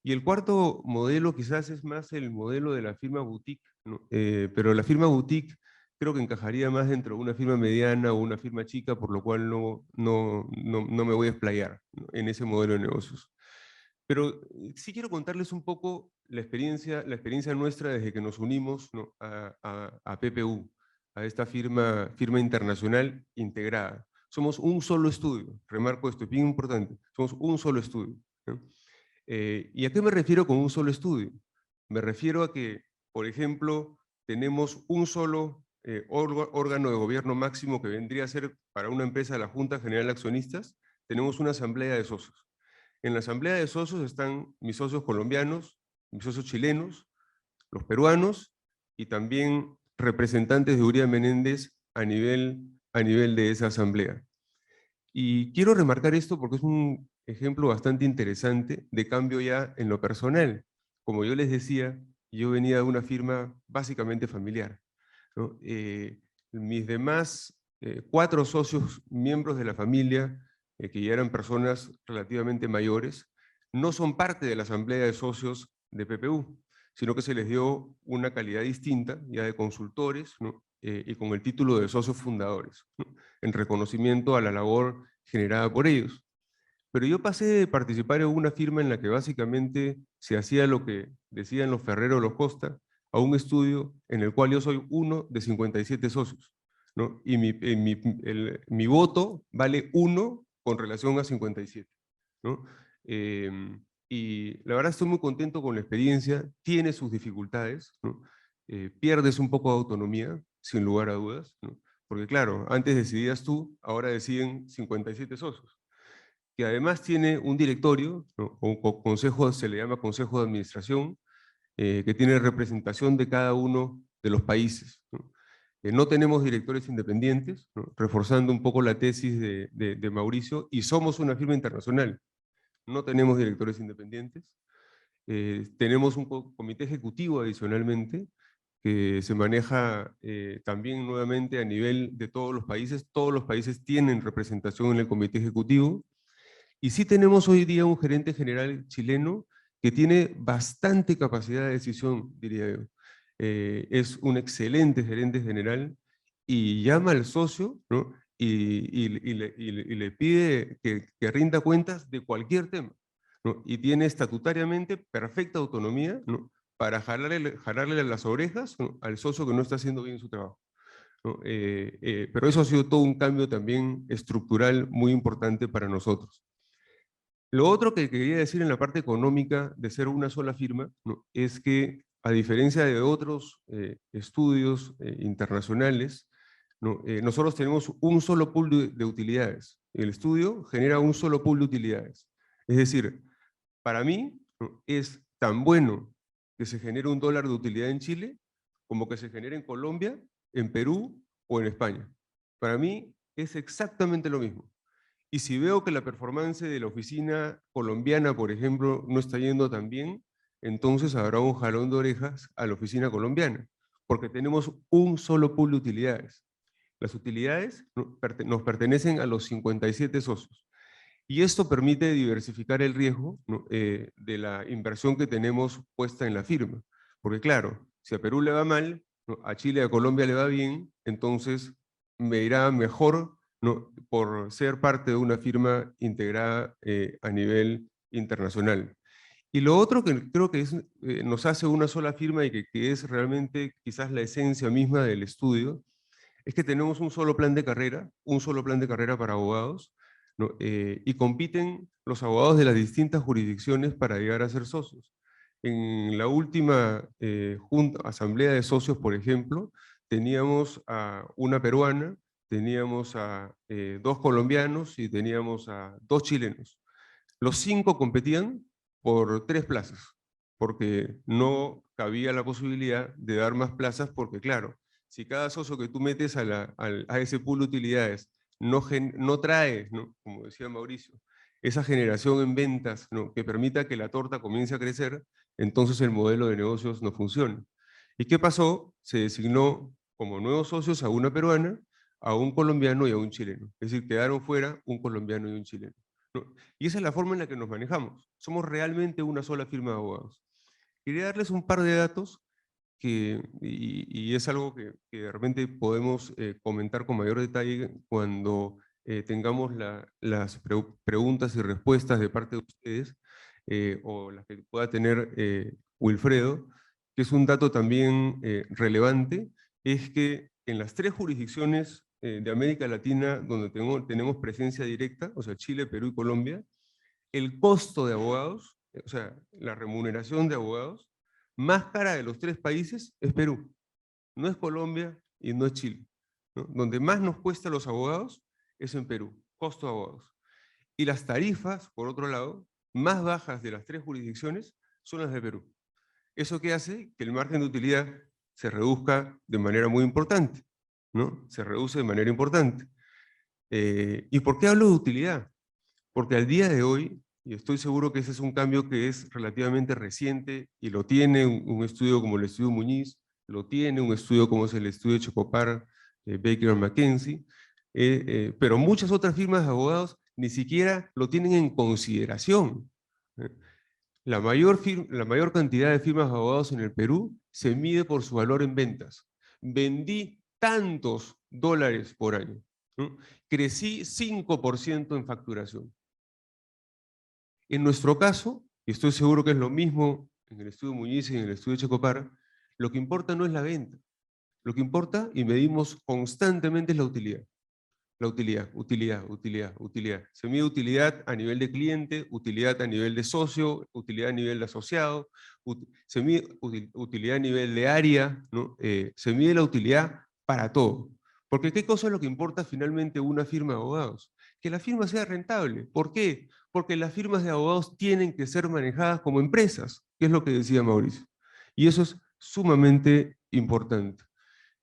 Y el cuarto modelo quizás es más el modelo de la firma boutique, ¿no? Pero la firma boutique creo que encajaría más dentro de una firma mediana o una firma chica, por lo cual no me voy a explayar, ¿no? en ese modelo de negocios. Pero sí quiero contarles un poco la experiencia nuestra desde que nos unimos, ¿no? a PPU, a esta firma internacional integrada. Somos un solo estudio, remarco esto, es bien importante, somos un solo estudio, ¿no? ¿Y a qué me refiero con un solo estudio? Me refiero a que, por ejemplo, tenemos un solo órgano de gobierno máximo que vendría a ser para una empresa la Junta General de Accionistas, tenemos una asamblea de socios. En la asamblea de socios están mis socios colombianos, mis socios chilenos, los peruanos y también representantes de Uría Menéndez a nivel de esa asamblea. Y quiero remarcar esto porque es un ejemplo bastante interesante de cambio ya en lo personal. Como yo les decía, yo venía de una firma básicamente familiar, ¿no? Mis demás 4 socios miembros de la familia que ya eran personas relativamente mayores, no son parte de la asamblea de socios de PPU, sino que se les dio una calidad distinta, ya de consultores, ¿no? Y con el título de socios fundadores, ¿no? En reconocimiento a la labor generada por ellos. Pero yo pasé de participar en una firma en la que básicamente se hacía lo que decían los Ferrero los Costa, a un estudio en el cual yo soy uno de 57 socios, ¿no? Y mi voto vale 1 con relación a 57, ¿no? Y la verdad estoy muy contento con la experiencia, tiene sus dificultades, ¿no? Pierdes un poco de autonomía, sin lugar a dudas, ¿no? Porque claro, antes decidías tú, ahora deciden 57 socios, que además tiene un directorio, ¿no? Un consejo, se le llama consejo de administración, que tiene representación de cada uno de los países, ¿no? No tenemos directores independientes, ¿no? Reforzando un poco la tesis de Mauricio, y somos una firma internacional. No tenemos directores independientes. Tenemos un comité ejecutivo adicionalmente, que se maneja también nuevamente a nivel de todos los países. Todos los países tienen representación en el comité ejecutivo. Y sí tenemos hoy día un gerente general chileno que tiene bastante capacidad de decisión, diría yo. Es un excelente gerente general y llama al socio, ¿no? y le pide que rinda cuentas de cualquier tema, ¿no? Y tiene estatutariamente perfecta autonomía, ¿no? Para jalarle las orejas, ¿no? Al socio que no está haciendo bien su trabajo, ¿no? Pero eso ha sido todo un cambio también estructural muy importante para nosotros. Lo otro que quería decir en la parte económica de ser una sola firma, ¿no? Es que, a diferencia de otros estudios internacionales, ¿no? Nosotros tenemos un solo pool de utilidades. El estudio genera un solo pool de utilidades. Es decir, para mí, ¿no? Es tan bueno que se genere $1 de utilidad en Chile como que se genere en Colombia, en Perú o en España. Para mí es exactamente lo mismo. Y si veo que la performance de la oficina colombiana, por ejemplo, no está yendo tan bien, entonces habrá un jalón de orejas a la oficina colombiana, porque tenemos un solo pool de utilidades. Las utilidades nos pertenecen a los 57 socios. Y esto permite diversificar el riesgo, ¿no? De la inversión que tenemos puesta en la firma. Porque claro, si a Perú le va mal, ¿no? A Chile y a Colombia le va bien, entonces me irá mejor, ¿no? Por ser parte de una firma integrada a nivel internacional. Y lo otro que creo que nos hace una sola firma y que es realmente quizás la esencia misma del estudio, es que tenemos un solo plan de carrera para abogados, ¿no? Y compiten los abogados de las distintas jurisdicciones para llegar a ser socios. En la última asamblea de socios, por ejemplo, teníamos a una peruana, teníamos a 2 colombianos y teníamos a 2 chilenos. Los 5 competían por 3 plazas, porque no cabía la posibilidad de dar más plazas, porque claro, si cada socio que tú metes a ese pool de utilidades no trae, ¿no? Como decía Mauricio, esa generación en ventas, ¿no? Que permita que la torta comience a crecer, entonces el modelo de negocios no funciona. ¿Y qué pasó? Se designó como nuevos socios a una peruana, a un colombiano y a un chileno. Es decir, quedaron fuera un colombiano y un chileno, ¿no? Y esa es la forma en la que nos manejamos. Somos realmente una sola firma de abogados. Quería darles un par de datos y es algo que de repente podemos comentar con mayor detalle cuando tengamos las preguntas y respuestas de parte de ustedes, o las que pueda tener Wilfredo, que es un dato también relevante, es que en las 3 jurisdicciones de América Latina donde tenemos presencia directa, o sea, Chile, Perú y Colombia, el costo de abogados, o sea, la remuneración de abogados, más cara de los 3 países es Perú, no es Colombia y no es Chile, ¿no? Donde más nos cuesta a los abogados es en Perú, costo de abogados. Y las tarifas, por otro lado, más bajas de las 3 jurisdicciones son las de Perú. ¿Eso qué hace? Que el margen de utilidad se reduzca de manera muy importante, ¿no? Se reduce de manera importante. ¿Y por qué hablo de utilidad? Porque al día de hoy, y estoy seguro que ese es un cambio que es relativamente reciente, y lo tiene un estudio como el estudio Muñiz, lo tiene un estudio como es el estudio de Chocopar, Baker McKenzie, pero muchas otras firmas de abogados ni siquiera lo tienen en consideración. La mayor cantidad de firmas de abogados en el Perú se mide por su valor en ventas. Vendí tantos dólares por año, ¿no? Crecí 5% en facturación. En nuestro caso, y estoy seguro que es lo mismo en el estudio Muñiz y en el estudio Checopar, lo que importa no es la venta. Lo que importa, y medimos constantemente, es la utilidad. La utilidad, utilidad, utilidad, utilidad. Se mide utilidad a nivel de cliente, utilidad a nivel de socio, utilidad a nivel de asociado, se mide utilidad a nivel de área, ¿no? Se mide la utilidad para todo. Porque ¿qué cosa es lo que importa finalmente una firma de abogados? Que la firma sea rentable. ¿Por qué? Porque las firmas de abogados tienen que ser manejadas como empresas, que es lo que decía Mauricio. Y eso es sumamente importante.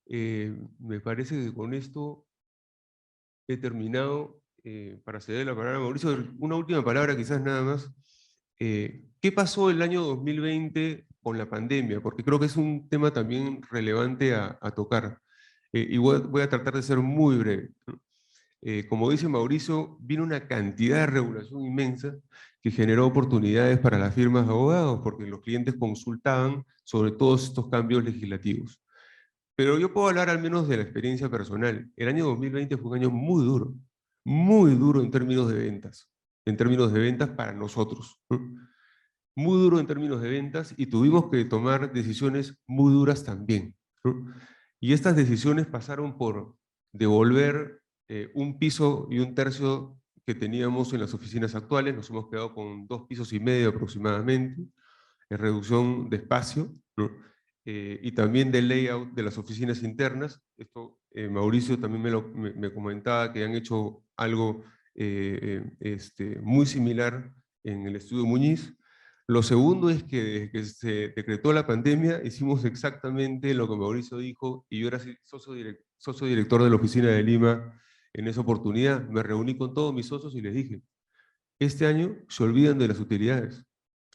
Me parece que con esto he terminado. Para ceder la palabra a Mauricio, una última palabra quizás nada más. ¿Qué pasó el año 2020 con la pandemia? Porque creo que es un tema también relevante a tocar. Y voy a tratar de ser muy breve, ¿no? Como dice Mauricio, vino una cantidad de regulación inmensa que generó oportunidades para las firmas de abogados, porque los clientes consultaban sobre todos estos cambios legislativos. Pero yo puedo hablar al menos de la experiencia personal. El año 2020 fue un año muy duro en términos de ventas para nosotros, ¿no? Muy duro en términos de ventas, y tuvimos que tomar decisiones muy duras también, ¿no? Y estas decisiones pasaron por devolver un piso y un tercio que teníamos en las oficinas actuales. Nos hemos quedado con 2,5 pisos aproximadamente, en reducción de espacio, ¿no? Y también del layout de las oficinas internas. Esto Mauricio también me comentaba que han hecho algo muy similar en el estudio Muñiz. Lo segundo es que desde que se decretó la pandemia hicimos exactamente lo que Mauricio dijo, y yo era socio director de la oficina de Lima en esa oportunidad. Me reuní con todos mis socios y les dije, este año se olvidan de las utilidades,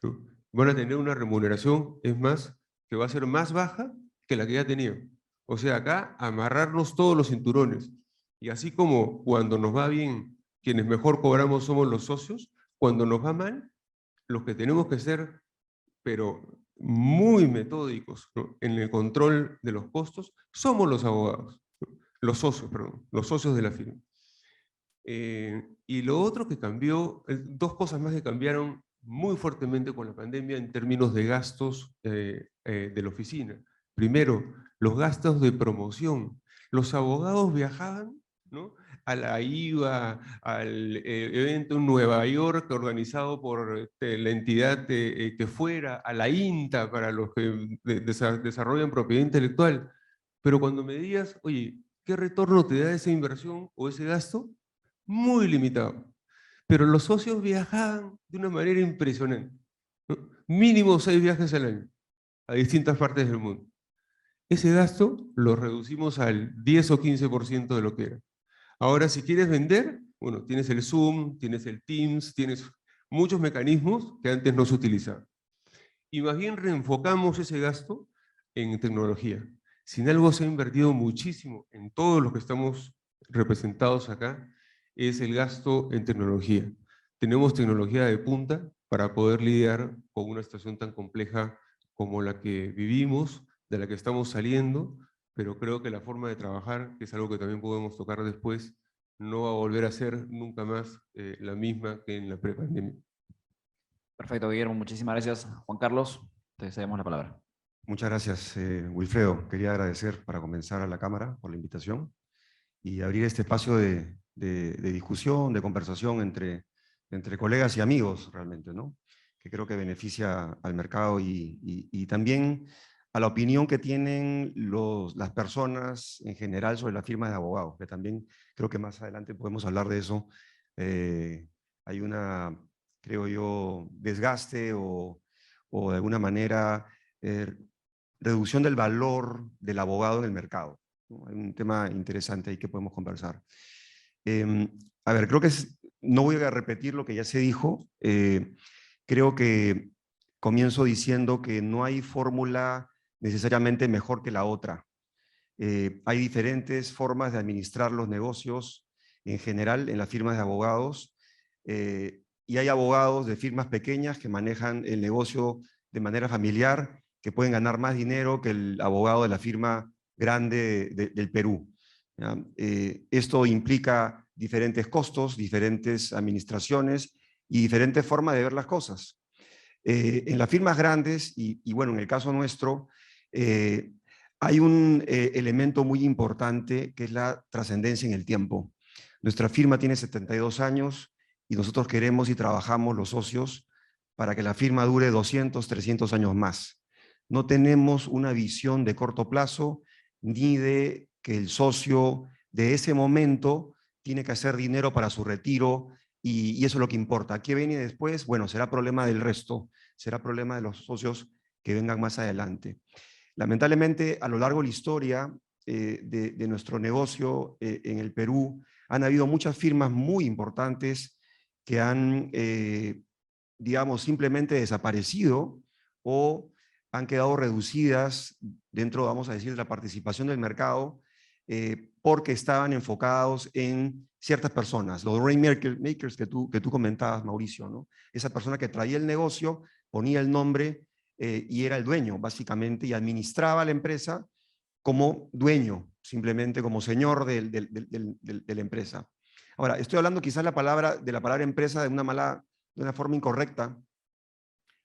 ¿no? Van a tener una remuneración, es más, que va a ser más baja que la que ya tenían. O sea, acá amarrarnos todos los cinturones. Y así como cuando nos va bien, quienes mejor cobramos somos los socios, cuando nos va mal, los que tenemos que ser, pero muy metódicos, ¿no?, en el control de los costos, somos los abogados, ¿no? Los socios de la firma. Y lo otro que cambió, dos cosas más que cambiaron muy fuertemente con la pandemia en términos de gastos de la oficina. Primero, los gastos de promoción. Los abogados viajaban, ¿no?, a la IVA, al evento en Nueva York organizado por la entidad que fuera, a la INTA para los que desarrollan propiedad intelectual. Pero cuando me digas, oye, ¿qué retorno te da esa inversión o ese gasto? Muy limitado. Pero los socios viajaban de una manera impresionante, ¿no? Mínimo 6 viajes al año a distintas partes del mundo. Ese gasto lo reducimos al 10 o 15% de lo que era. Ahora, si quieres vender, bueno, tienes el Zoom, tienes el Teams, tienes muchos mecanismos que antes no se utilizaban. Y más bien reenfocamos ese gasto en tecnología. Si en algo se ha invertido muchísimo en todos los que estamos representados acá, es el gasto en tecnología. Tenemos tecnología de punta para poder lidiar con una situación tan compleja como la que vivimos, de la que estamos saliendo, pero creo que la forma de trabajar, que es algo que también podemos tocar después, no va a volver a ser nunca más la misma que en la prepandemia. Perfecto, Guillermo. Muchísimas gracias. Juan Carlos, te cedemos la palabra. Muchas gracias, Wilfredo. Quería agradecer para comenzar a la Cámara por la invitación y abrir este espacio de discusión, de conversación entre colegas y amigos realmente, ¿no?, que creo que beneficia al mercado y también a la opinión que tienen las personas en general sobre las firmas de abogados, que también creo que más adelante podemos hablar de eso. Hay una, creo yo, desgaste o de alguna manera reducción del valor del abogado en el mercado, ¿no? Hay un tema interesante ahí que podemos conversar. A ver, creo que no voy a repetir lo que ya se dijo. Creo que comienzo diciendo que no hay fórmula necesariamente mejor que la otra. Hay diferentes formas de administrar los negocios en general en las firmas de abogados y hay abogados de firmas pequeñas que manejan el negocio de manera familiar, que pueden ganar más dinero que el abogado de la firma grande del Perú. ¿Ya? Esto implica diferentes costos, diferentes administraciones y diferentes formas de ver las cosas. En las firmas grandes, y bueno, en el caso nuestro, hay un elemento muy importante que es la trascendencia en el tiempo. Nuestra firma tiene 72 años y nosotros queremos y trabajamos los socios para que la firma dure 200, 300 años más. No tenemos una visión de corto plazo ni de que el socio de ese momento tiene que hacer dinero para su retiro y eso es lo que importa. ¿Qué viene después? Bueno, será problema del resto, será problema de los socios que vengan más adelante. Lamentablemente, a lo largo de la historia de nuestro negocio en el Perú, han habido muchas firmas muy importantes que han, digamos, simplemente desaparecido o han quedado reducidas dentro, vamos a decir, de la participación del mercado porque estaban enfocados en ciertas personas, los rainmakers que tú comentabas, Mauricio, ¿no? Esa persona que traía el negocio, ponía el nombre y era el dueño, básicamente, y administraba la empresa como dueño, simplemente como señor de la empresa. Ahora, estoy hablando quizás de la palabra empresa de una forma incorrecta,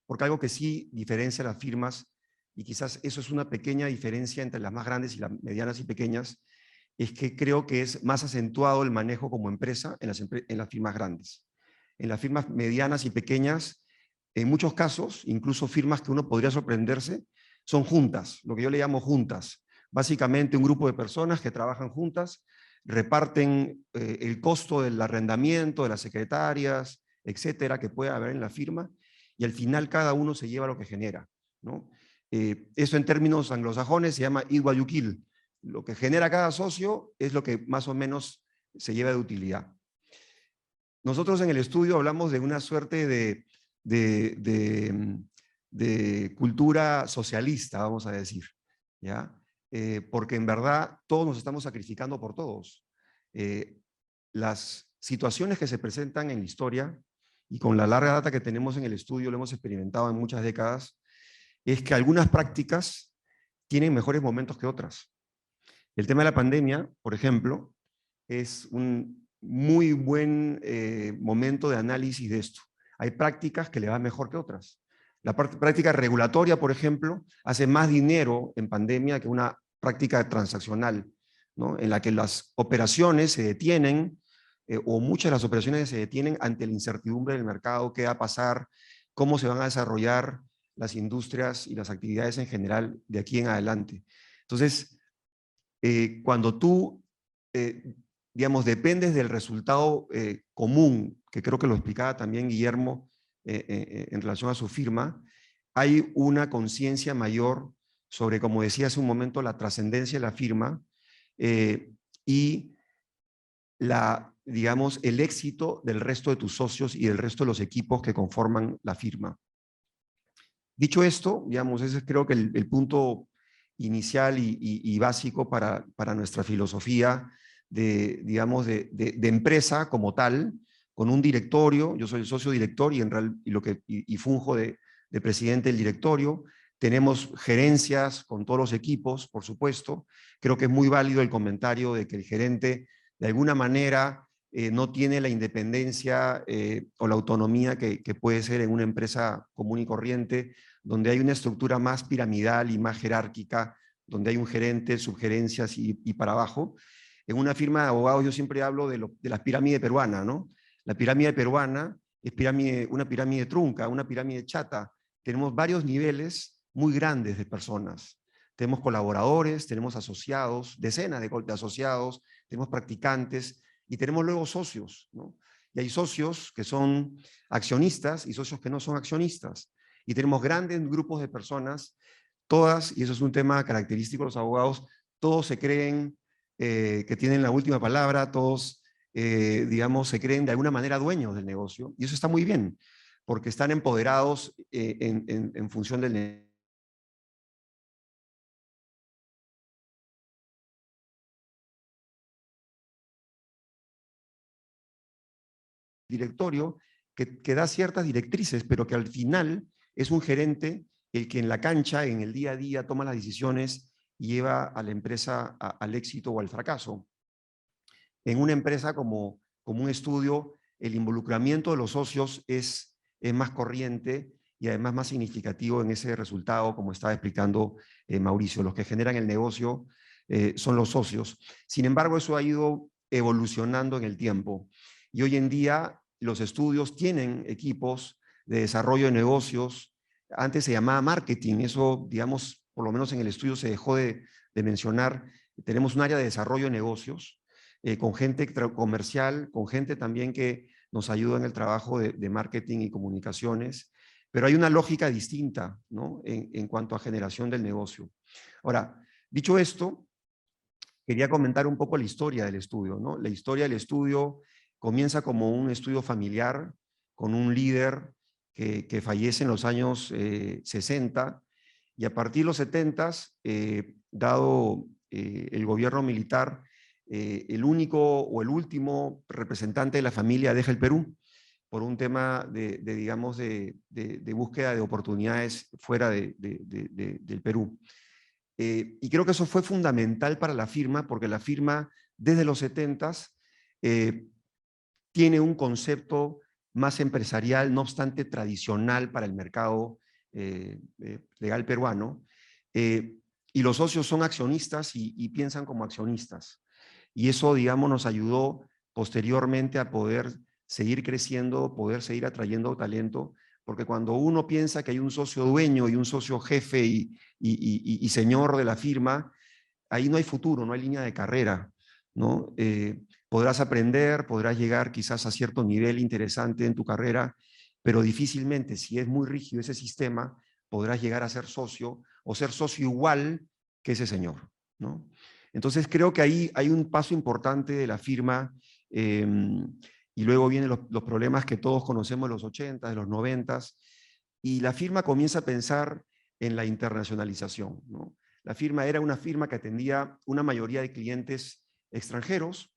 porque algo que sí diferencia las firmas, y quizás eso es una pequeña diferencia entre las más grandes y las medianas y pequeñas, es que creo que es más acentuado el manejo como empresa en las firmas grandes. En las firmas medianas y pequeñas, en muchos casos, incluso firmas que uno podría sorprenderse, son juntas, lo que yo le llamo juntas. Básicamente un grupo de personas que trabajan juntas, reparten el costo del arrendamiento, de las secretarias, etcétera, que pueda haber en la firma, y al final cada uno se lleva lo que genera, ¿no? Eso en términos anglosajones se llama eat what you kill. Lo que genera cada socio es lo que más o menos se lleva de utilidad. Nosotros en el estudio hablamos de una suerte de cultura socialista, vamos a decir, ¿ya? Porque en verdad todos nos estamos sacrificando por todos. Las situaciones que se presentan en la historia, y con la larga data que tenemos en el estudio, lo hemos experimentado en muchas décadas, es que algunas prácticas tienen mejores momentos que otras. El tema de la pandemia, por ejemplo, es un muy buen momento de análisis de esto. Hay prácticas que le van mejor que otras. La práctica regulatoria, por ejemplo, hace más dinero en pandemia que una práctica transaccional, ¿no? En la que las operaciones se detienen, o muchas de las operaciones se detienen ante la incertidumbre del mercado, qué va a pasar, cómo se van a desarrollar las industrias y las actividades en general de aquí en adelante. Entonces, cuando tú, digamos, dependes del resultado común, que creo que lo explicaba también Guillermo en relación a su firma, hay una conciencia mayor sobre, como decía hace un momento, la trascendencia de la firma y digamos, el éxito del resto de tus socios y del resto de los equipos que conforman la firma. Dicho esto, digamos, ese es creo que el punto inicial y básico para nuestra filosofía digamos, de empresa como tal, con un directorio. Yo soy el socio director y funjo de presidente del directorio. Tenemos gerencias con todos los equipos, por supuesto. Creo que es muy válido el comentario de que el gerente, de alguna manera, no tiene la independencia o la autonomía que puede ser en una empresa común y corriente, donde hay una estructura más piramidal y más jerárquica, donde hay un gerente, subgerencias y para abajo. En una firma de abogados yo siempre hablo de la pirámide peruana, ¿no? La pirámide peruana es una pirámide trunca, una pirámide chata. Tenemos varios niveles muy grandes de personas. Tenemos colaboradores, tenemos asociados, decenas de asociados, tenemos practicantes y tenemos luego socios, ¿no? Y hay socios que son accionistas y socios que no son accionistas. Y tenemos grandes grupos de personas, todas, y eso es un tema característico de los abogados, todos se creen que tienen la última palabra, todos, digamos, se creen de alguna manera dueños del negocio. Y eso está muy bien, porque están empoderados en función del negocio. directorio que da ciertas directrices, pero que al final es un gerente el que en la cancha, en el día a día, toma las decisiones y lleva a la empresa al éxito o al fracaso. En una empresa como un estudio, el involucramiento de los socios es más corriente y además más significativo en ese resultado, como estaba explicando Mauricio. Los que generan el negocio son los socios. Sin embargo, eso ha ido evolucionando en el tiempo. Y hoy en día los estudios tienen equipos de desarrollo de negocios. Antes se llamaba marketing, eso, digamos, por lo menos en el estudio se dejó de mencionar. Tenemos un área de desarrollo de negocios, con gente comercial, con gente también que nos ayuda en el trabajo de marketing y comunicaciones, pero hay una lógica distinta, ¿no? en cuanto a generación del negocio. Ahora, dicho esto, quería comentar un poco la historia del estudio, ¿no? La historia del estudio comienza como un estudio familiar, con un líder que fallece en los años 60, y a partir de los 70, dado el gobierno militar, el único o el último representante de la familia deja el Perú por un tema digamos, de búsqueda de oportunidades fuera del Perú. Y creo que eso fue fundamental para la firma, porque la firma desde los 70s tiene un concepto más empresarial, no obstante tradicional para el mercado legal peruano, y los socios son accionistas y piensan como accionistas. Y eso, digamos, nos ayudó posteriormente a poder seguir creciendo, poder seguir atrayendo talento, porque cuando uno piensa que hay un socio dueño y un socio jefe y señor de la firma, ahí no hay futuro, no hay línea de carrera, ¿no? Podrás aprender, podrás llegar quizás a cierto nivel interesante en tu carrera, pero difícilmente, si es muy rígido ese sistema, podrás llegar a ser socio o ser socio igual que ese señor, ¿no? Entonces creo que ahí hay un paso importante de la firma, y luego vienen los problemas que todos conocemos de los 80, de los 90, y la firma comienza a pensar en la internacionalización, ¿no? La firma era una firma que atendía una mayoría de clientes extranjeros,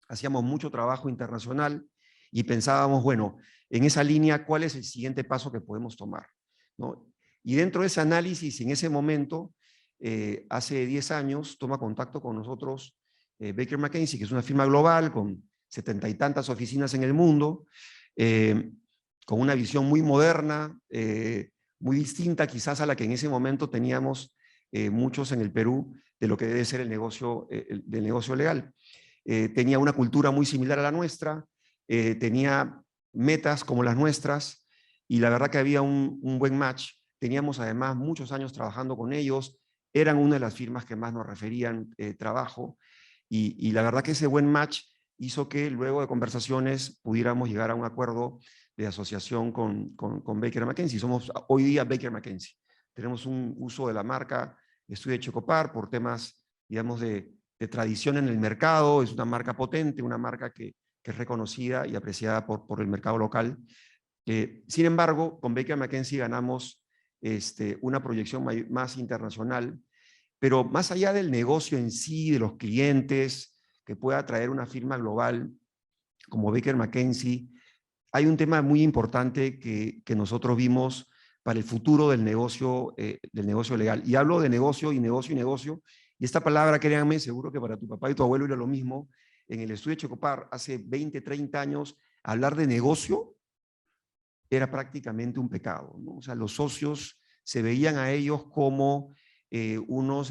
hacíamos mucho trabajo internacional y pensábamos, bueno, en esa línea, ¿cuál es el siguiente paso que podemos tomar, ¿no? Y dentro de ese análisis, en ese momento, hace 10 años, toma contacto con nosotros Baker McKenzie, que es una firma global con 70 y tantas oficinas en el mundo, con una visión muy moderna, muy distinta quizás a la que en ese momento teníamos muchos en el Perú, de lo que debe ser el negocio, del negocio legal. Tenía una cultura muy similar a la nuestra, tenía metas como las nuestras, y la verdad que había un buen match. Teníamos además muchos años trabajando con ellos, eran una de las firmas que más nos referían trabajo, y la verdad que ese buen match hizo que luego de conversaciones pudiéramos llegar a un acuerdo de asociación con Baker McKenzie. Somos hoy día Baker McKenzie. Tenemos un uso de la marca Estudio Checopar por temas, digamos, de tradición en el mercado. Es una marca potente, una marca que es reconocida y apreciada por el mercado local. Sin embargo, con Baker McKenzie ganamos una proyección más internacional, pero más allá del negocio en sí, de los clientes que pueda traer una firma global como Baker McKenzie, hay un tema muy importante que nosotros vimos para el futuro del negocio legal. Y hablo de negocio y negocio y negocio, y esta palabra, créanme, seguro que para tu papá y tu abuelo era lo mismo. En el estudio de Checopar, hace 20, 30 años, hablar de negocio era prácticamente un pecado, ¿no? O sea, los socios se veían a ellos como unos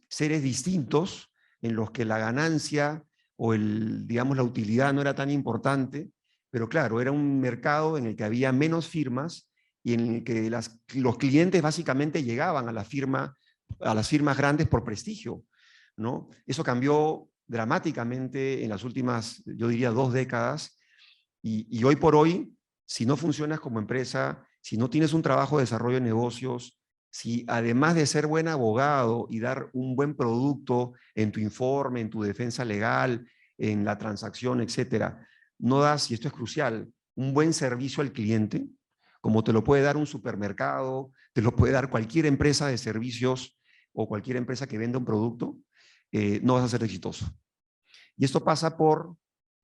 seres distintos, en los que la ganancia o digamos, la utilidad no era tan importante, pero claro, era un mercado en el que había menos firmas y en el que los clientes básicamente llegaban a las firmas grandes por prestigio, ¿no? Eso cambió dramáticamente en las últimas, yo diría, 2 décadas, y hoy por hoy, si no funcionas como empresa, si no tienes un trabajo de desarrollo de negocios, si además de ser buen abogado y dar un buen producto en tu informe, en tu defensa legal, en la transacción, etcétera, no das, y esto es crucial, un buen servicio al cliente, como te lo puede dar un supermercado, te lo puede dar cualquier empresa de servicios o cualquier empresa que venda un producto, no vas a ser exitoso. Y esto pasa por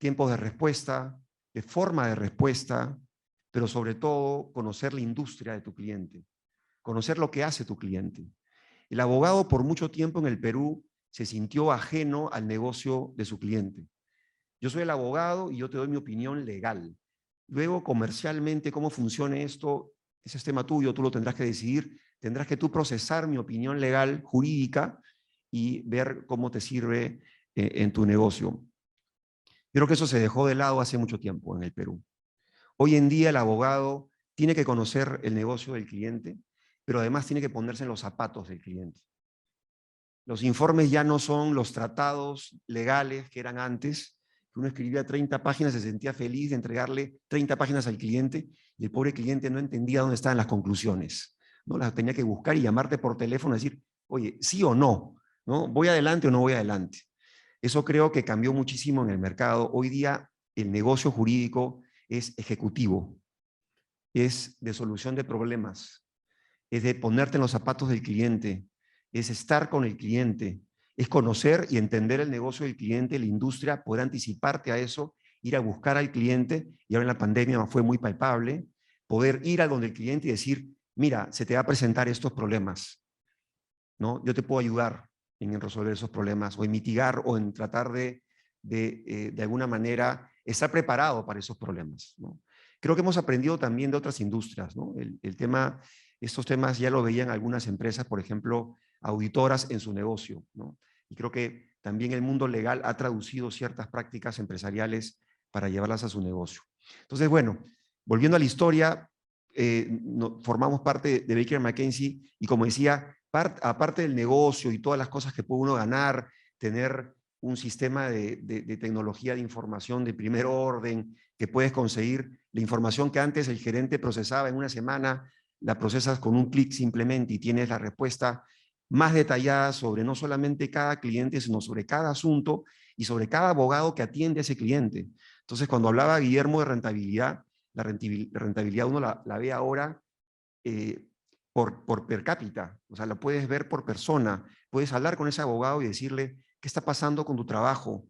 tiempos de respuesta, de forma de respuesta, pero sobre todo conocer la industria de tu cliente, conocer lo que hace tu cliente. El abogado por mucho tiempo en el Perú se sintió ajeno al negocio de su cliente. Yo soy el abogado y yo te doy mi opinión legal. Luego, comercialmente, cómo funcione esto, ese es tema tuyo, tú lo tendrás que decidir, tendrás que tú procesar mi opinión legal, jurídica, y ver cómo te sirve en tu negocio. Creo que eso se dejó de lado hace mucho tiempo en el Perú. Hoy en día el abogado tiene que conocer el negocio del cliente, pero además tiene que ponerse en los zapatos del cliente. Los informes ya no son los tratados legales que eran antes, que uno escribía 30 páginas, se sentía feliz de entregarle 30 páginas al cliente y el pobre cliente no entendía dónde estaban las conclusiones, ¿no? Las tenía que buscar y llamarte por teléfono y decir, oye, sí o no, ¿no? ¿Voy adelante o no voy adelante? Eso creo que cambió muchísimo en el mercado. Hoy día el negocio jurídico es ejecutivo, es de solución de problemas, es de ponerte en los zapatos del cliente, es estar con el cliente, es conocer y entender el negocio del cliente, la industria, poder anticiparte a eso, ir a buscar al cliente, y ahora en la pandemia fue muy palpable, poder ir a donde el cliente y decir, mira, se te va a presentar estos problemas, ¿no? Yo te puedo ayudar en resolver esos problemas, o en mitigar, o en tratar de alguna manera estar preparado para esos problemas, ¿no? Creo que hemos aprendido también de otras industrias, ¿no? Estos temas ya lo veían algunas empresas, por ejemplo, auditoras en su negocio, ¿no? Y creo que también el mundo legal ha traducido ciertas prácticas empresariales para llevarlas a su negocio. Entonces, bueno, volviendo a la historia, formamos parte de Baker McKenzie y, como decía, aparte del negocio y todas las cosas que puede uno ganar, tener un sistema de tecnología de información de primer orden, que puedes conseguir la información que antes el gerente procesaba en una semana, la procesas con un clic simplemente y tienes la respuesta más detallada sobre no solamente cada cliente, sino sobre cada asunto y sobre cada abogado que atiende a ese cliente. Entonces, cuando hablaba Guillermo de rentabilidad, la rentabilidad uno la ve ahora por per cápita, o sea, lo puedes ver por persona, puedes hablar con ese abogado y decirle qué está pasando con tu trabajo.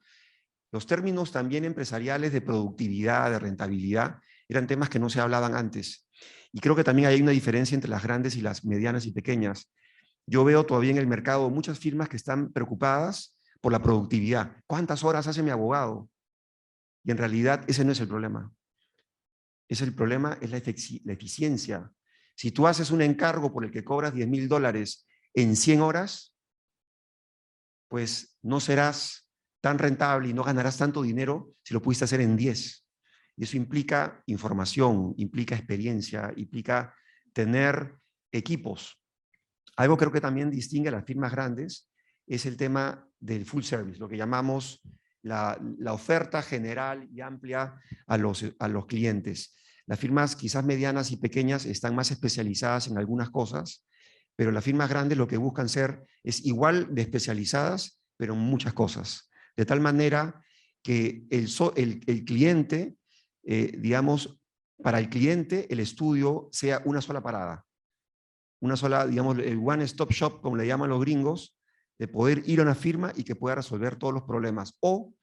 Los términos también empresariales de productividad, de rentabilidad, eran temas que no se hablaban antes. Y creo que también hay una diferencia entre las grandes y las medianas y pequeñas. Yo veo todavía en el mercado muchas firmas que están preocupadas por la productividad. ¿Cuántas horas hace mi abogado? Y en realidad ese no es el problema. El problema es la eficiencia. Si tú haces un encargo por el que cobras $10,000 en 100 horas, pues no serás tan rentable y no ganarás tanto dinero si lo pudiste hacer en 10. Y eso implica información, implica experiencia, implica tener equipos. Algo creo que también distingue a las firmas grandes es el tema del full service, lo que llamamos la oferta general y amplia a los clientes. Las firmas quizás medianas y pequeñas están más especializadas en algunas cosas, pero las firmas grandes lo que buscan ser es igual de especializadas, pero en muchas cosas. De tal manera que el cliente, digamos, para el cliente el estudio sea una sola parada. Una sola, digamos, el one-stop shop, como le llaman los gringos, de poder ir a una firma y que pueda resolver todos los problemas. O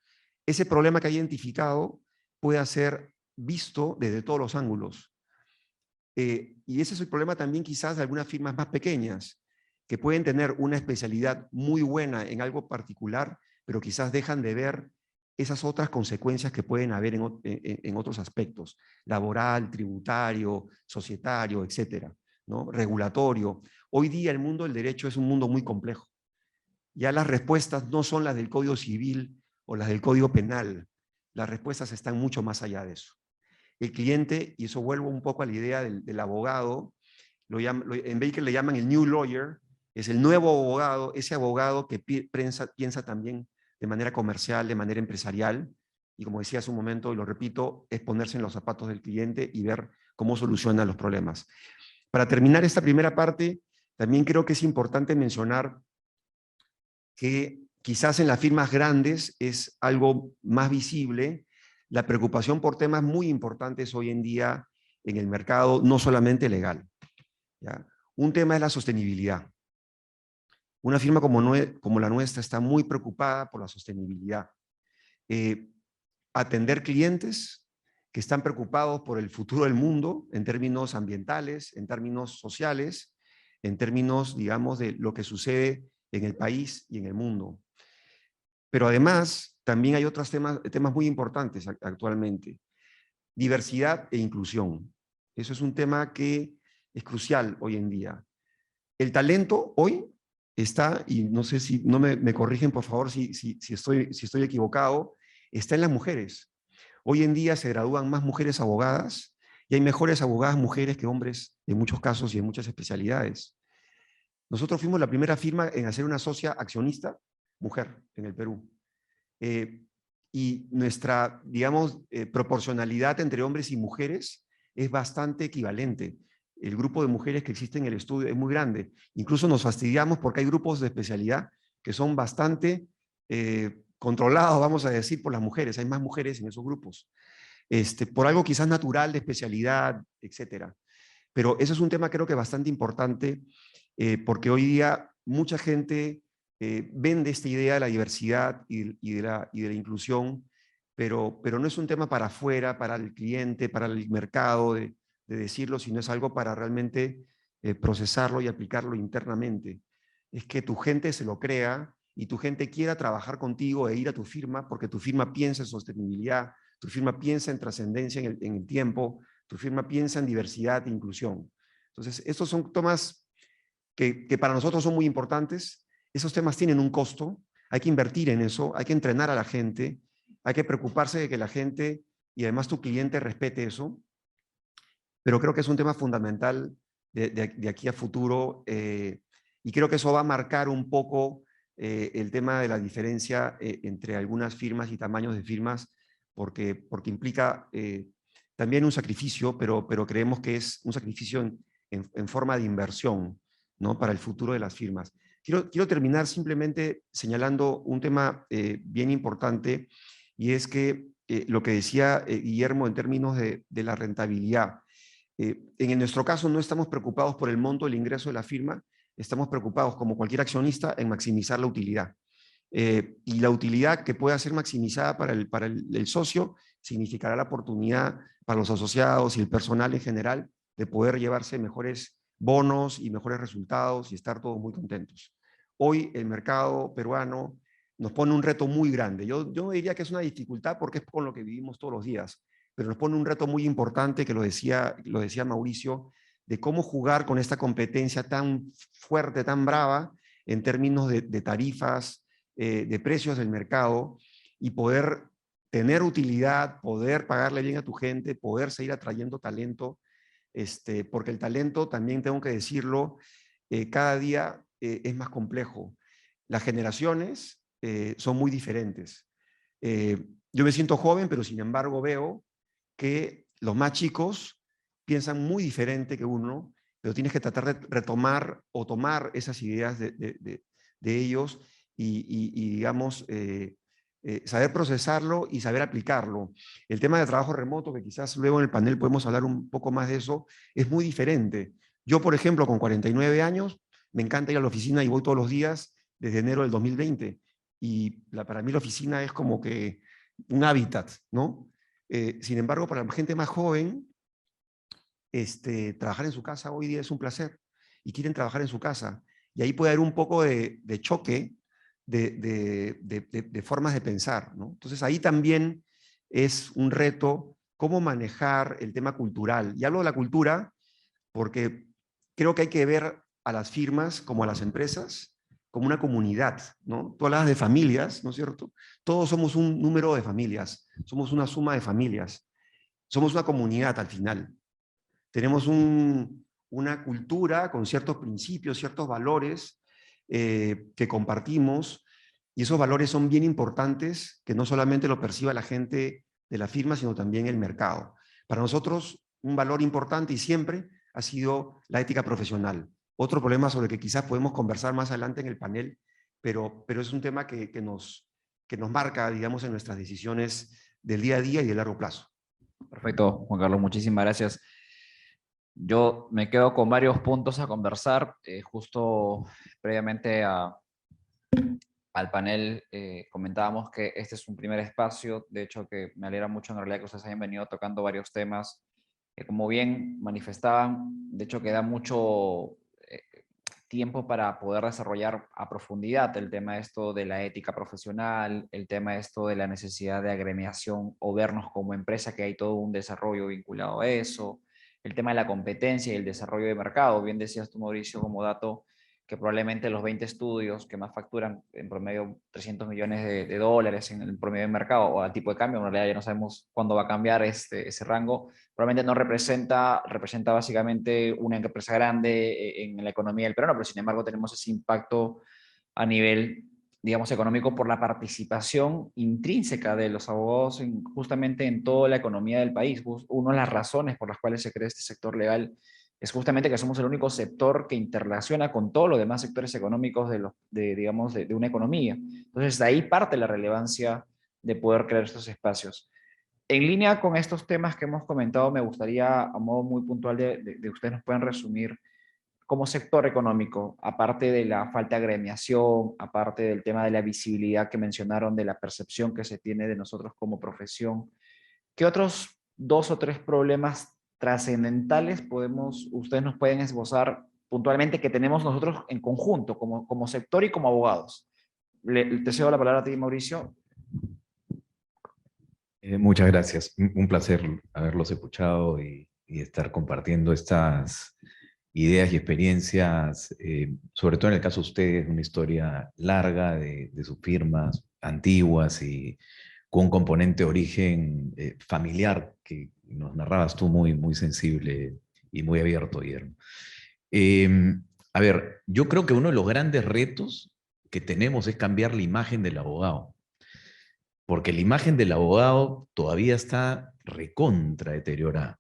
ese problema que ha identificado pueda ser visto desde todos los ángulos. Y ese es el problema también quizás de algunas firmas más pequeñas, que pueden tener una especialidad muy buena en algo particular, pero quizás dejan de ver esas otras consecuencias que pueden haber en otros aspectos, laboral, tributario, societario, etcétera, ¿no? Regulatorio. Hoy día el mundo del derecho es un mundo muy complejo. Ya las respuestas no son las del Código Civil o las del Código Penal. Las respuestas están mucho más allá de eso. El cliente, y eso vuelvo un poco a la idea del abogado, en Baker le llaman el new lawyer, es el nuevo abogado, ese abogado que piensa también de manera comercial, de manera empresarial, y como decía hace un momento, y lo repito, es ponerse en los zapatos del cliente y ver cómo soluciona los problemas. Para terminar esta primera parte, también creo que es importante mencionar que quizás en las firmas grandes es algo más visible la preocupación por temas muy importantes hoy en día en el mercado, no solamente legal, ¿ya? Un tema es la sostenibilidad. Una firma como la nuestra está muy preocupada por la sostenibilidad. atender clientes que están preocupados por el futuro del mundo en términos ambientales, en términos sociales, en términos, digamos, de lo que sucede en el país y en el mundo. Pero además, también hay otros temas muy importantes actualmente. Diversidad e inclusión. Eso es un tema que es crucial hoy en día. El talento hoy está, y no sé si no me corrigen por favor si estoy equivocado, está en las mujeres. Hoy en día se gradúan más mujeres abogadas y hay mejores abogadas mujeres que hombres en muchos casos y en muchas especialidades. Nosotros fuimos la primera firma en hacer una socia accionista mujer en el Perú. Y nuestra, digamos, proporcionalidad entre hombres y mujeres es bastante equivalente. El grupo de mujeres que existe en el estudio es muy grande. Incluso nos fastidiamos porque hay grupos de especialidad que son bastante controlados, vamos a decir, por las mujeres. Hay más mujeres en esos grupos. Por algo quizás natural de especialidad, etcétera. Pero eso es un tema creo que bastante importante porque hoy día mucha gente vende esta idea de la diversidad y de la inclusión, pero no es un tema para afuera, para el cliente, para el mercado de decirlo, sino es algo para realmente procesarlo y aplicarlo internamente. Es que tu gente se lo crea y tu gente quiera trabajar contigo e ir a tu firma porque tu firma piensa en sostenibilidad, tu firma piensa en trascendencia en el tiempo, tu firma piensa en diversidad e inclusión. Entonces, estos son temas que para nosotros son muy importantes. Esos temas tienen un costo, hay que invertir en eso, hay que entrenar a la gente, hay que preocuparse de que la gente y además tu cliente respete eso, pero creo que es un tema fundamental de aquí a futuro y creo que eso va a marcar un poco el tema de la diferencia entre algunas firmas y tamaños de firmas porque implica también un sacrificio, pero creemos que es un sacrificio en forma de inversión, ¿no? Para el futuro de las firmas. Quiero terminar simplemente señalando un tema bien importante y es que lo que decía Guillermo en términos de la rentabilidad. En nuestro caso no estamos preocupados por el monto del ingreso de la firma, estamos preocupados como cualquier accionista en maximizar la utilidad. Y la utilidad que pueda ser maximizada para el socio significará la oportunidad para los asociados y el personal en general de poder llevarse mejores bonos y mejores resultados y estar todos muy contentos. Hoy el mercado peruano nos pone un reto muy grande. Yo diría que es una dificultad porque es con lo que vivimos todos los días, pero nos pone un reto muy importante que lo decía Mauricio, de cómo jugar con esta competencia tan fuerte, tan brava, en términos de tarifas, de precios del mercado, y poder tener utilidad, poder pagarle bien a tu gente, poder seguir atrayendo talento, porque el talento, también tengo que decirlo, cada día es más complejo. Las generaciones son muy diferentes. Yo me siento joven, pero sin embargo veo que los más chicos piensan muy diferente que uno, pero tienes que tratar de retomar o tomar esas ideas de ellos y digamos, saber procesarlo y saber aplicarlo. El tema de trabajo remoto, que quizás luego en el panel podemos hablar un poco más de eso, es muy diferente. Yo, por ejemplo, con 49 años, me encanta ir a la oficina y voy todos los días desde enero del 2020. Y para mí la oficina es como que un hábitat, ¿no? Sin embargo, para la gente más joven, trabajar en su casa hoy día es un placer y quieren trabajar en su casa. Y ahí puede haber un poco de choque de formas de pensar, ¿no? Entonces ahí también es un reto cómo manejar el tema cultural. Y hablo de la cultura porque creo que hay que ver a las firmas como a las empresas como una comunidad, ¿no? Tú hablabas de familias, ¿no es cierto? Todos somos un número de familias, somos una suma de familias, somos una comunidad al final. Tenemos una cultura con ciertos principios, ciertos valores que compartimos, y esos valores son bien importantes, que no solamente lo perciba la gente de la firma, sino también el mercado. Para nosotros, un valor importante y siempre ha sido la ética profesional. Otro problema sobre el que quizás podemos conversar más adelante en el panel, pero es un tema que nos marca, digamos, en nuestras decisiones del día a día y de largo plazo. Perfecto, Juan Carlos, muchísimas gracias. Yo me quedo con varios puntos a conversar, justo previamente a al panel comentábamos que este es un primer espacio, de hecho que me alegra mucho en realidad que ustedes hayan venido tocando varios temas que, como bien manifestaban, de hecho que da mucho tiempo para poder desarrollar a profundidad el tema esto de la ética profesional, el tema esto de la necesidad de agremiación o vernos como empresa, que hay todo un desarrollo vinculado a eso, el tema de la competencia y el desarrollo de mercado. Bien decías tú, Mauricio, como dato, que probablemente los 20 estudios que más facturan en promedio 300 millones de dólares en el promedio de mercado o al tipo de cambio, en realidad ya no sabemos cuándo va a cambiar ese rango, probablemente no representa básicamente una empresa grande en la economía del peruano, pero sin embargo tenemos ese impacto a nivel, digamos, económico por la participación intrínseca de los abogados justamente en toda la economía del país. Una de las razones por las cuales se crea este sector legal es justamente que somos el único sector que interrelaciona con todos los demás sectores económicos digamos, de una economía. Entonces, de ahí parte la relevancia de poder crear estos espacios. En línea con estos temas que hemos comentado, me gustaría, a modo muy puntual, de ustedes nos puedan resumir como sector económico, aparte de la falta de agremiación, aparte del tema de la visibilidad que mencionaron, de la percepción que se tiene de nosotros como profesión, ¿qué otros 2 o 3 problemas trascendentales ustedes nos pueden esbozar puntualmente que tenemos nosotros en conjunto, como sector y como abogados? Te cedo la palabra a ti, Mauricio. Muchas gracias. Un placer haberlos escuchado y estar compartiendo estas ideas y experiencias, sobre todo en el caso de ustedes, una historia larga de sus firmas antiguas y con un componente de origen familiar que nos narrabas tú muy sensible y muy abierto, Guillermo. A ver, yo creo que uno de los grandes retos que tenemos es cambiar la imagen del abogado, porque la imagen del abogado todavía está recontra deteriorada.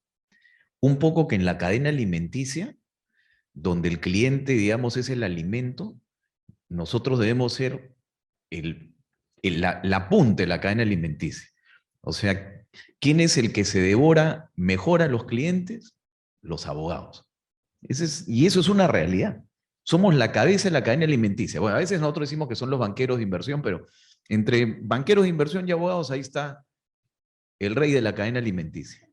Un poco que en la cadena alimenticia, donde el cliente, digamos, es el alimento, nosotros debemos ser la punta de la cadena alimenticia. O sea, ¿quién es el que se devora mejor a los clientes? Los abogados. Y eso es una realidad. Somos la cabeza de la cadena alimenticia. Bueno, a veces nosotros decimos que son los banqueros de inversión, pero entre banqueros de inversión y abogados, ahí está el rey de la cadena alimenticia.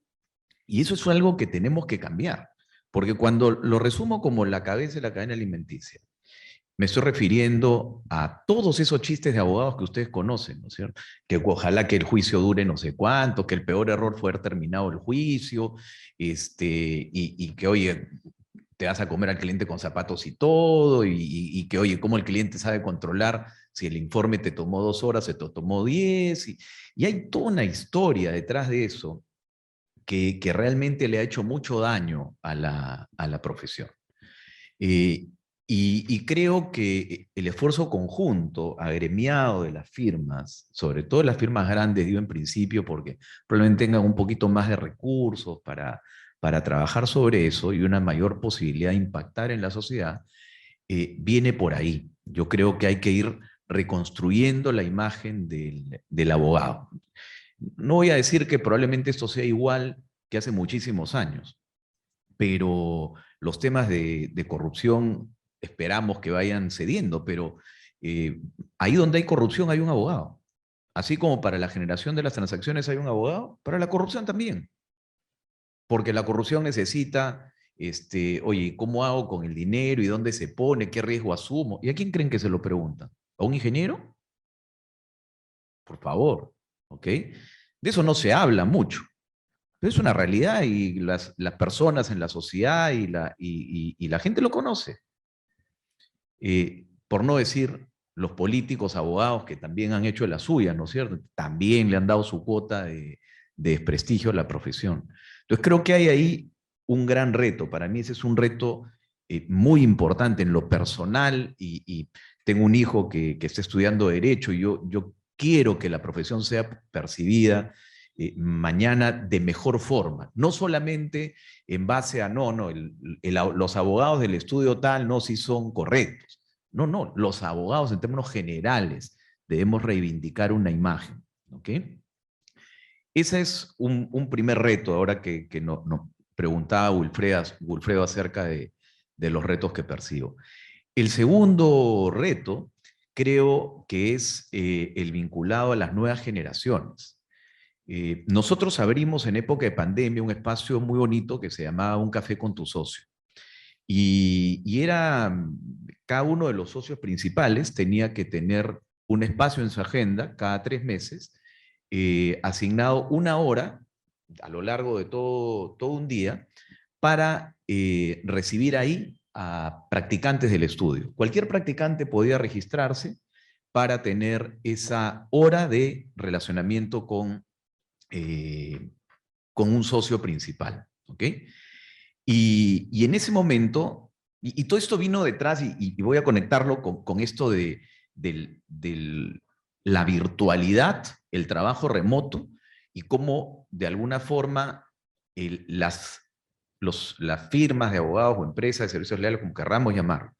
Y eso es algo que tenemos que cambiar, porque cuando lo resumo como la cabeza de la cadena alimenticia, me estoy refiriendo a todos esos chistes de abogados que ustedes conocen, ¿no es cierto? Que ojalá que el juicio dure no sé cuánto, que el peor error fue haber terminado el juicio, y que, oye, te vas a comer al cliente con zapatos y todo, y que, oye, cómo el cliente sabe controlar si el informe te tomó 2 horas, se te tomó 10, y hay toda una historia detrás de eso que realmente le ha hecho mucho daño a la profesión. Y creo que el esfuerzo conjunto, agremiado de las firmas, sobre todo las firmas grandes, digo en principio, porque probablemente tengan un poquito más de recursos para trabajar sobre eso y una mayor posibilidad de impactar en la sociedad, viene por ahí. Yo creo que hay que ir reconstruyendo la imagen del abogado. No voy a decir que probablemente esto sea igual que hace muchísimos años, pero los temas de corrupción esperamos que vayan cediendo, pero ahí donde hay corrupción hay un abogado. Así como para la generación de las transacciones hay un abogado, para la corrupción también. Porque la corrupción necesita, oye, ¿cómo hago con el dinero? ¿Y dónde se pone? ¿Qué riesgo asumo? ¿Y a quién creen que se lo preguntan? ¿A un ingeniero? Por favor, ¿ok? De eso no se habla mucho. Pero es una realidad y las personas en la sociedad y la gente lo conoce. Por no decir los políticos, abogados que también han hecho la suya, ¿no es cierto? También le han dado su cuota de desprestigio a la profesión. Entonces creo que hay ahí un gran reto. Para mí ese es un reto muy importante en lo personal y tengo un hijo que está estudiando Derecho y yo quiero que la profesión sea percibida mañana de mejor forma, no solamente en base a, los abogados del estudio tal, no, si son correctos. No, los abogados en términos generales debemos reivindicar una imagen, ¿ok? Ese es un primer reto, ahora que nos preguntaba Wilfredo acerca de los retos que percibo. El segundo reto, creo que es el vinculado a las nuevas generaciones. Nosotros abrimos en época de pandemia un espacio muy bonito que se llamaba Un Café con tu Socio. Y era, cada uno de los socios principales tenía que tener un espacio en su agenda cada 3 meses, asignado 1 hora a lo largo de todo un día, para recibir ahí a practicantes del estudio. Cualquier practicante podía registrarse para tener esa hora de relacionamiento con un socio principal. ¿Ok? Y en ese momento, y todo esto vino detrás, y voy a conectarlo con esto de la virtualidad, el trabajo remoto, y cómo de alguna forma las firmas de abogados o empresas de servicios legales, como querramos llamarlo,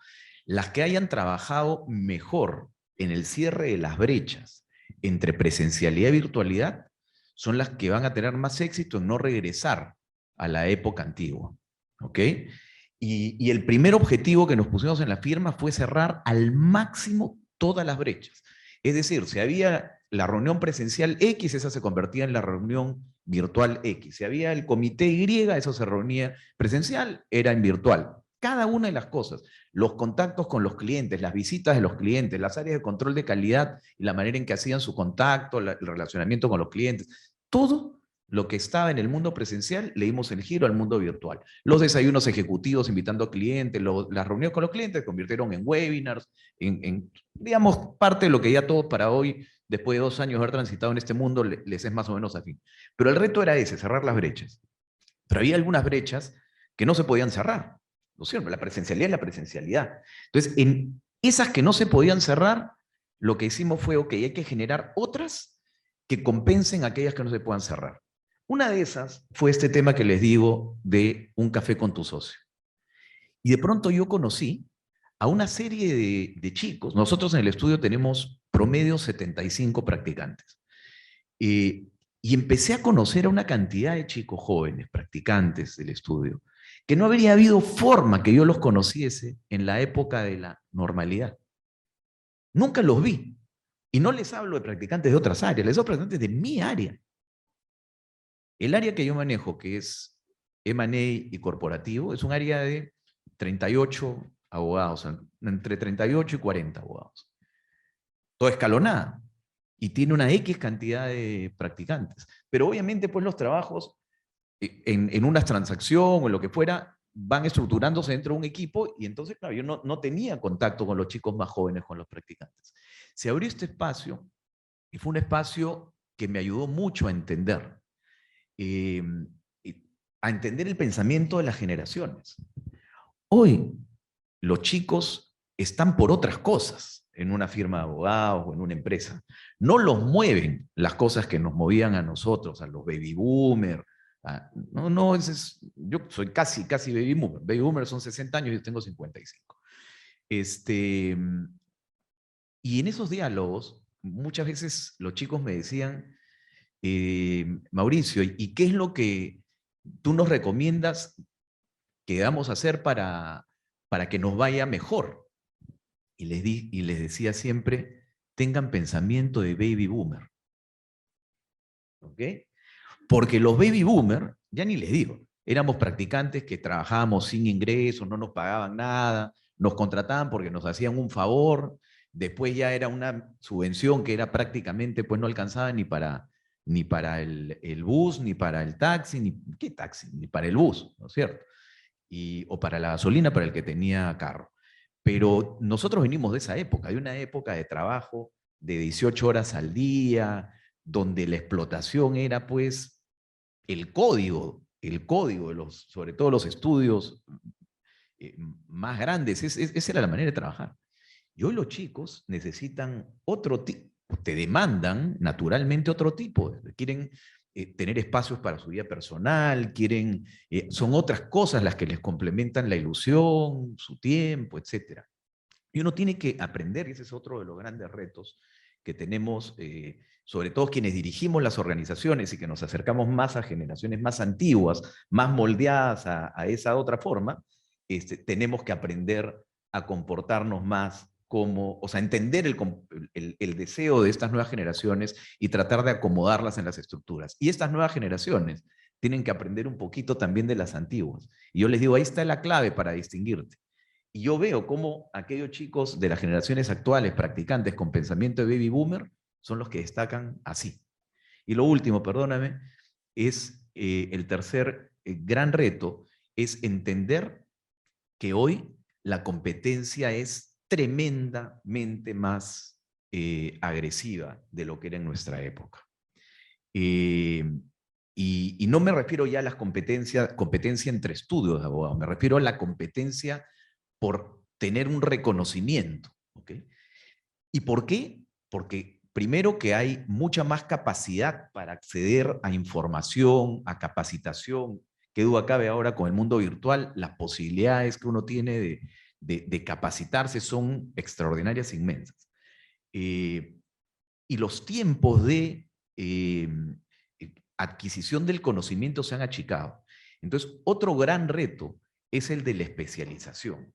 las que hayan trabajado mejor en el cierre de las brechas entre presencialidad y virtualidad, son las que van a tener más éxito en no regresar a la época antigua. ¿Ok? Y el primer objetivo que nos pusimos en la firma fue cerrar al máximo todas las brechas. Es decir, si había la reunión presencial X, esa se convertía en la reunión virtual X. Si había el comité Y, eso se reunía presencial, era en virtual. Cada una de las cosas, los contactos con los clientes, las visitas de los clientes, las áreas de control de calidad y la manera en que hacían su contacto, el relacionamiento con los clientes, todo lo que estaba en el mundo presencial le dimos el giro al mundo virtual. Los desayunos ejecutivos invitando a clientes, las reuniones con los clientes se convirtieron en webinars, digamos, parte de lo que ya todos para hoy, después de 2 años de haber transitado en este mundo, les es más o menos afín. Pero el reto era ese, cerrar las brechas. Pero había algunas brechas que no se podían cerrar, ¿no es cierto? La presencialidad es la presencialidad. Entonces, en esas que no se podían cerrar, lo que hicimos fue, ok, hay que generar otras que compensen aquellas que no se puedan cerrar. Una de esas fue este tema que les digo de Un Café con tu Socio. Y de pronto yo conocí a una serie de chicos. Nosotros en el estudio tenemos promedio 75 practicantes. Y empecé a conocer a una cantidad de chicos jóvenes, practicantes del estudio, que no habría habido forma que yo los conociese en la época de la normalidad. Nunca los vi. Y no les hablo de practicantes de otras áreas, les hablo de practicantes de mi área. El área que yo manejo, que es M&A y corporativo, es un área de 38 abogados, entre 38 y 40 abogados. Todo escalonada. Y tiene una X cantidad de practicantes. Pero obviamente, pues los trabajos en una transacción o en lo que fuera, van estructurándose dentro de un equipo, y entonces, claro, yo no tenía contacto con los chicos más jóvenes, con los practicantes. Se abrió este espacio, y fue un espacio que me ayudó mucho a entender el pensamiento de las generaciones. Hoy, los chicos están por otras cosas en una firma de abogados o en una empresa. No los mueven las cosas que nos movían a nosotros, a los baby boomers. Yo soy casi baby boomer. Baby boomer son 60 años y yo tengo 55. Y en esos diálogos, muchas veces los chicos me decían, Mauricio, ¿y qué es lo que tú nos recomiendas que vamos a hacer para que nos vaya mejor? Y les decía siempre, tengan pensamiento de baby boomer. ¿Ok? Porque los baby boomer, ya ni les digo, éramos practicantes que trabajábamos sin ingresos, no nos pagaban nada, nos contrataban porque nos hacían un favor, después ya era una subvención que era prácticamente, pues no alcanzaba ni para el bus, ni para el taxi, ¿qué taxi? Ni para el bus, ¿no es cierto? O para la gasolina para el que tenía carro. Pero nosotros venimos de esa época, de una época de trabajo de 18 horas al día, donde la explotación era pues el código de sobre todo los estudios más grandes, esa era la manera de trabajar. Y hoy los chicos necesitan otro tipo, te demandan naturalmente otro tipo, quieren tener espacios para su vida personal, son otras cosas las que les complementan la ilusión, su tiempo, etc. Y uno tiene que aprender, y ese es otro de los grandes retos que tenemos, sobre todo quienes dirigimos las organizaciones y que nos acercamos más a generaciones más antiguas, más moldeadas a esa otra forma, tenemos que aprender a comportarnos más como, o sea, entender el deseo de estas nuevas generaciones y tratar de acomodarlas en las estructuras. Y estas nuevas generaciones tienen que aprender un poquito también de las antiguas. Y yo les digo, ahí está la clave para distinguirte. Y yo veo cómo aquellos chicos de las generaciones actuales, practicantes con pensamiento de baby boomer, son los que destacan así. Y lo último, perdóname, es el tercer gran reto, es entender que hoy la competencia es tremendamente más agresiva de lo que era en nuestra época. Y no me refiero ya a las competencia entre estudios de abogados, me refiero a la competencia por tener un reconocimiento. ¿Okay? ¿Y por qué? Porque primero que hay mucha más capacidad para acceder a información, a capacitación. Qué duda cabe ahora con el mundo virtual, las posibilidades que uno tiene de capacitarse son extraordinarias e inmensas. Y los tiempos de adquisición del conocimiento se han achicado. Entonces, otro gran reto es el de la especialización,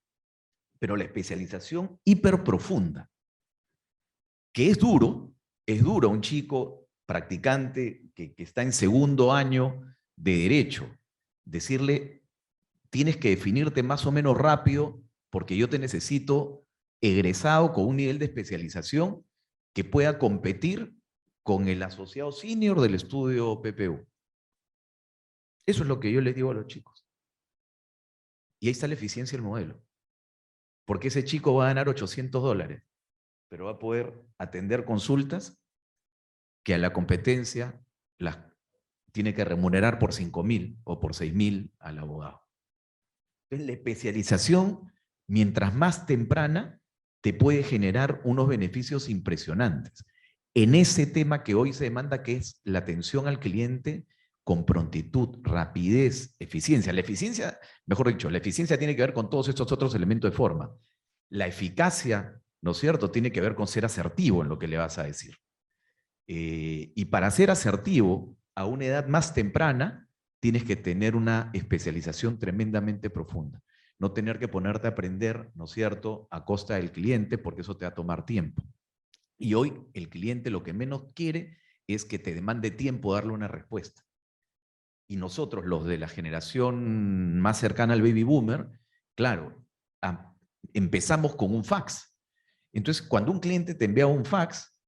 pero la especialización hiperprofunda, que es duro un chico practicante que está en segundo año de derecho, decirle, tienes que definirte más o menos rápido porque yo te necesito egresado con un nivel de especialización que pueda competir con el asociado senior del estudio PPU. Eso es lo que yo les digo a los chicos. Y ahí está la eficiencia del modelo. Porque ese chico va a ganar $800, pero va a poder atender consultas que a la competencia las tiene que remunerar por 5.000 o por 6.000 al abogado. Entonces, la especialización, mientras más temprana, te puede generar unos beneficios impresionantes. En ese tema que hoy se demanda, que es la atención al cliente con prontitud, rapidez, eficiencia. La eficiencia, mejor dicho, la eficiencia tiene que ver con todos estos otros elementos de forma. La eficacia, ¿no es cierto?, tiene que ver con ser asertivo en lo que le vas a decir. Y para ser asertivo, a una edad más temprana, tienes que tener una especialización tremendamente profunda. No tener que ponerte a aprender, ¿no es cierto?, a costa del cliente, porque eso te va a tomar tiempo. Y hoy el cliente lo que menos quiere es que te demande tiempo darle una respuesta. Y nosotros, los de la generación más cercana al baby boomer, claro, empezamos con un fax. Entonces, cuando un cliente te envía un fax,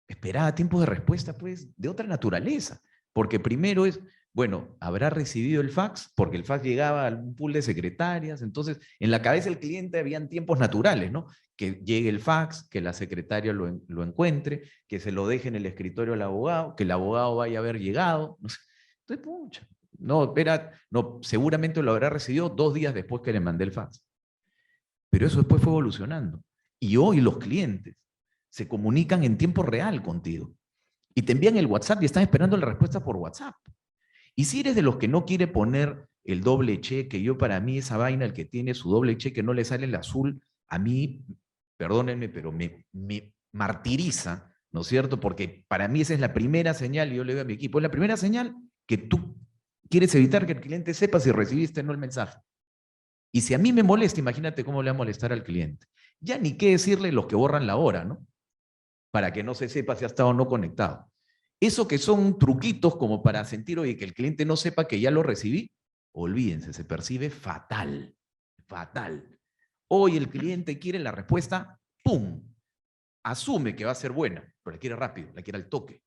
esperaba tiempos de respuesta, pues, de otra naturaleza. Porque primero es, bueno, habrá recibido el fax, porque el fax llegaba a un pool de secretarias, entonces en la cabeza del cliente habían tiempos naturales, ¿no? Que llegue el fax, que la secretaria lo encuentre, que se lo deje en el escritorio al abogado, que el abogado vaya a haber llegado, no sé. Entonces, pucha, no, seguramente lo habrá recibido 2 días después que le mandé el fax. Pero eso después fue evolucionando. Y hoy los clientes se comunican en tiempo real contigo. Y te envían el WhatsApp y están esperando la respuesta por WhatsApp. Y si eres de los que no quiere poner el doble cheque, para mí esa vaina, el que tiene su doble cheque no le sale el azul, a mí, perdónenme, pero me martiriza, ¿no es cierto? Porque para mí esa es la primera señal, y yo le digo a mi equipo, es la primera señal que tú quieres evitar que el cliente sepa si recibiste o no el mensaje. Y si a mí me molesta, imagínate cómo le va a molestar al cliente. Ya ni qué decirle los que borran la hora, ¿no? Para que no se sepa si ha estado o no conectado. Eso que son truquitos como para sentir, oye, que el cliente no sepa que ya lo recibí, olvídense, se percibe fatal, fatal. Hoy el cliente quiere la respuesta, ¡pum! Asume que va a ser buena, pero la quiere rápido, la quiere al toque.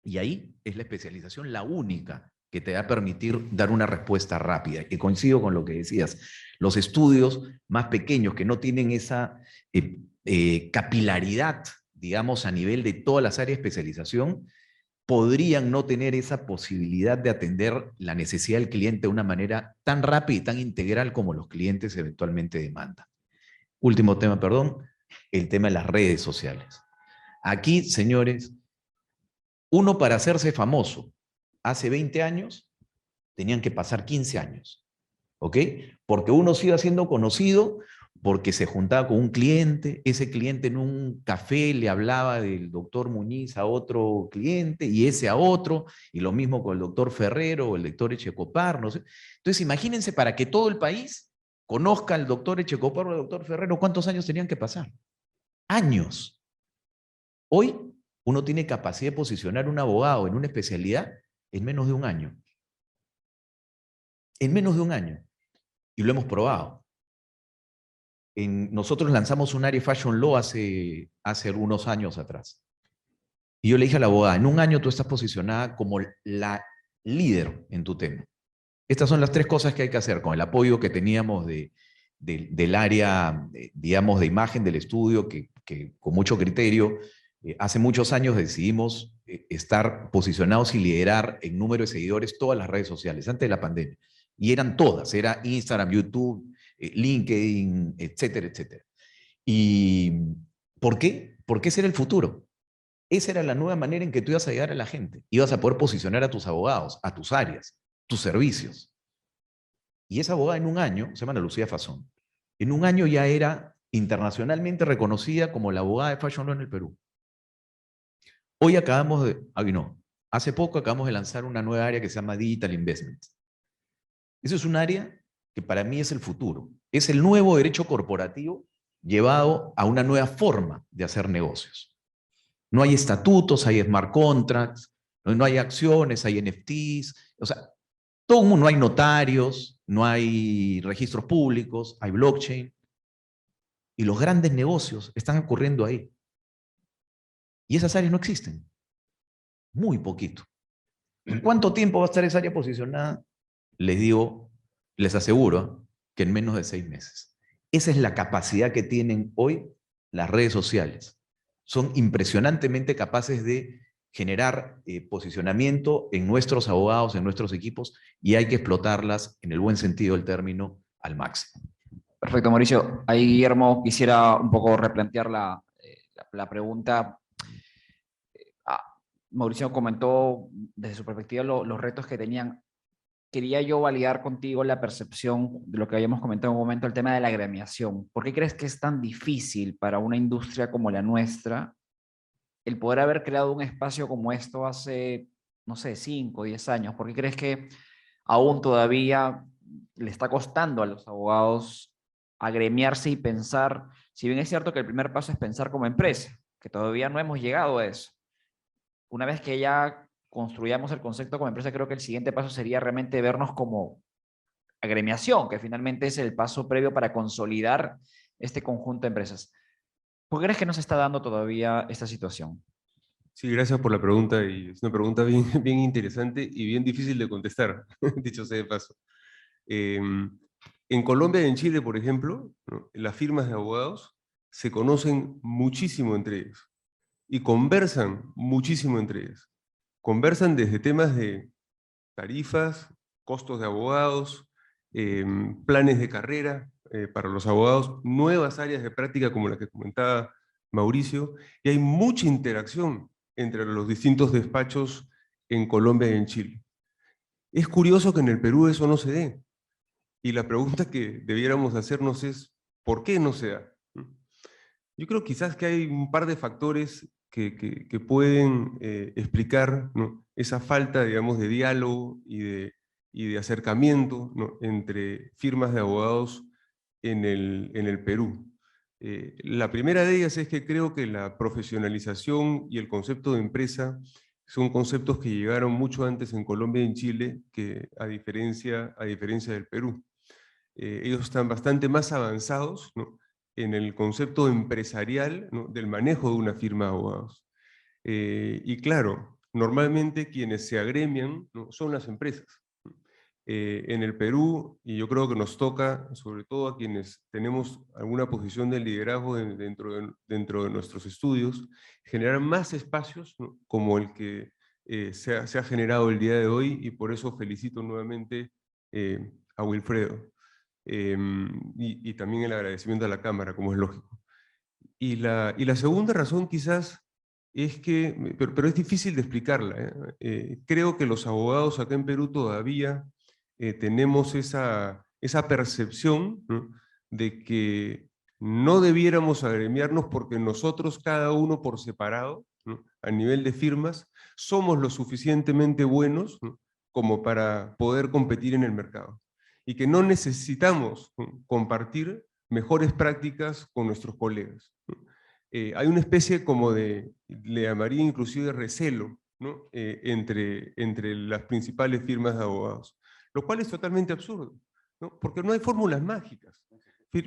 Y ahí es la especialización la única que te va a permitir dar una respuesta rápida. Y coincido con lo que decías. Los estudios más pequeños que no tienen esa capilaridad, digamos, a nivel de todas las áreas de especialización, podrían no tener esa posibilidad de atender la necesidad del cliente de una manera tan rápida y tan integral como los clientes eventualmente demandan. Último tema, perdón, el tema de las redes sociales. Aquí, señores, uno para hacerse famoso, hace 20 años, tenían que pasar 15 años, ¿ok? Porque uno se iba haciendo conocido porque se juntaba con un cliente, ese cliente en un café le hablaba del doctor Muñiz a otro cliente y ese a otro, y lo mismo con el doctor Ferrero o el doctor Echecopar, no sé. Entonces imagínense para que todo el país conozca al doctor Echecoparro o al doctor Ferrero, ¿cuántos años tenían que pasar? Años. Hoy uno tiene capacidad de posicionar un abogado en una especialidad en menos de un año. En menos de un año. Y lo hemos probado. Nosotros lanzamos un área Fashion Law hace algunos años atrás. Y yo le dije a la abogada, en un año tú estás posicionada como la líder en tu tema. Estas son las 3 cosas que hay que hacer con el apoyo que teníamos del área, digamos, de imagen del estudio, que con mucho criterio, hace muchos años decidimos estar posicionados y liderar en número de seguidores todas las redes sociales, antes de la pandemia. Y eran todas, era Instagram, YouTube, LinkedIn, etcétera, etcétera. ¿Y por qué? Porque ese era el futuro. Esa era la nueva manera en que tú ibas a llegar a la gente. Ibas a poder posicionar a tus abogados, a tus áreas, tus servicios. Y esa abogada en un año, se llama Ana Lucía Fazón, en un año ya era internacionalmente reconocida como la abogada de Fashion Law en el Perú. Hoy hace poco acabamos de lanzar una nueva área que se llama Digital Investment. Eso es un área que para mí es el futuro. Es el nuevo derecho corporativo llevado a una nueva forma de hacer negocios. No hay estatutos, hay smart contracts, no hay acciones, hay NFTs, o sea, todo el mundo, no hay notarios, no hay registros públicos, hay blockchain. Y los grandes negocios están ocurriendo ahí. Y esas áreas no existen. Muy poquito. ¿En cuánto tiempo va a estar esa área posicionada? Les digo, les aseguro que en menos de 6 meses. Esa es la capacidad que tienen hoy las redes sociales. Son impresionantemente capaces de generar posicionamiento en nuestros abogados, en nuestros equipos, y hay que explotarlas, en el buen sentido del término, al máximo. Perfecto, Mauricio. Ahí, Guillermo, quisiera un poco replantear la pregunta. Mauricio comentó desde su perspectiva los retos que tenían. Quería yo validar contigo la percepción de lo que habíamos comentado en un momento, el tema de la agremiación. ¿Por qué crees que es tan difícil para una industria como la nuestra el poder haber creado un espacio como esto hace, no sé, 5 o 10 años? ¿Por qué crees que aún todavía le está costando a los abogados agremiarse y pensar, si bien es cierto que el primer paso es pensar como empresa, que todavía no hemos llegado a eso? Una vez que ya construyamos el concepto como empresa, creo que el siguiente paso sería realmente vernos como agremiación, que finalmente es el paso previo para consolidar este conjunto de empresas. ¿Por qué crees que no se está dando todavía esta situación? Sí, gracias por la pregunta, y es una pregunta bien, bien interesante y bien difícil de contestar, dicho sea de paso. En Colombia y en Chile, por ejemplo, ¿no?, las firmas de abogados se conocen muchísimo entre ellos y conversan muchísimo entre ellos. Conversan desde temas de tarifas, costos de abogados, planes de carrera para los abogados, nuevas áreas de práctica como la que comentaba Mauricio, y hay mucha interacción entre los distintos despachos en Colombia y en Chile. Es curioso que en el Perú eso no se dé, y la pregunta que debiéramos hacernos es, ¿por qué no se da? Yo creo quizás que hay un par de factores que pueden explicar, ¿no?, esa falta, digamos, de diálogo y de acercamiento, ¿no?, entre firmas de abogados en el Perú. La primera de ellas es que creo que la profesionalización y el concepto de empresa son conceptos que llegaron mucho antes en Colombia y en Chile, que a diferencia del Perú. Ellos están bastante más avanzados, ¿no?, en el concepto empresarial, ¿no?, del manejo de una firma de abogados. Y claro, normalmente quienes se agremian, ¿no?, son las empresas. En el Perú, y yo creo que nos toca, sobre todo a quienes tenemos alguna posición de liderazgo dentro de nuestros estudios, generar más espacios, ¿no?, como el que se ha generado el día de hoy, y por eso felicito nuevamente a Wilfredo. Y también el agradecimiento a la Cámara, como es lógico. Y la segunda razón quizás es que, pero es difícil de explicarla, creo que los abogados acá en Perú todavía tenemos esa percepción, ¿no?, de que no debiéramos agremiarnos porque nosotros, cada uno por separado, ¿no?, a nivel de firmas, somos lo suficientemente buenos, ¿no?, como para poder competir en el mercado. y que no necesitamos compartir mejores prácticas con nuestros colegas. Hay una especie como de, le llamaría inclusive recelo, ¿no? entre las principales firmas de abogados, lo cual es totalmente absurdo, ¿no? Porque no hay fórmulas mágicas,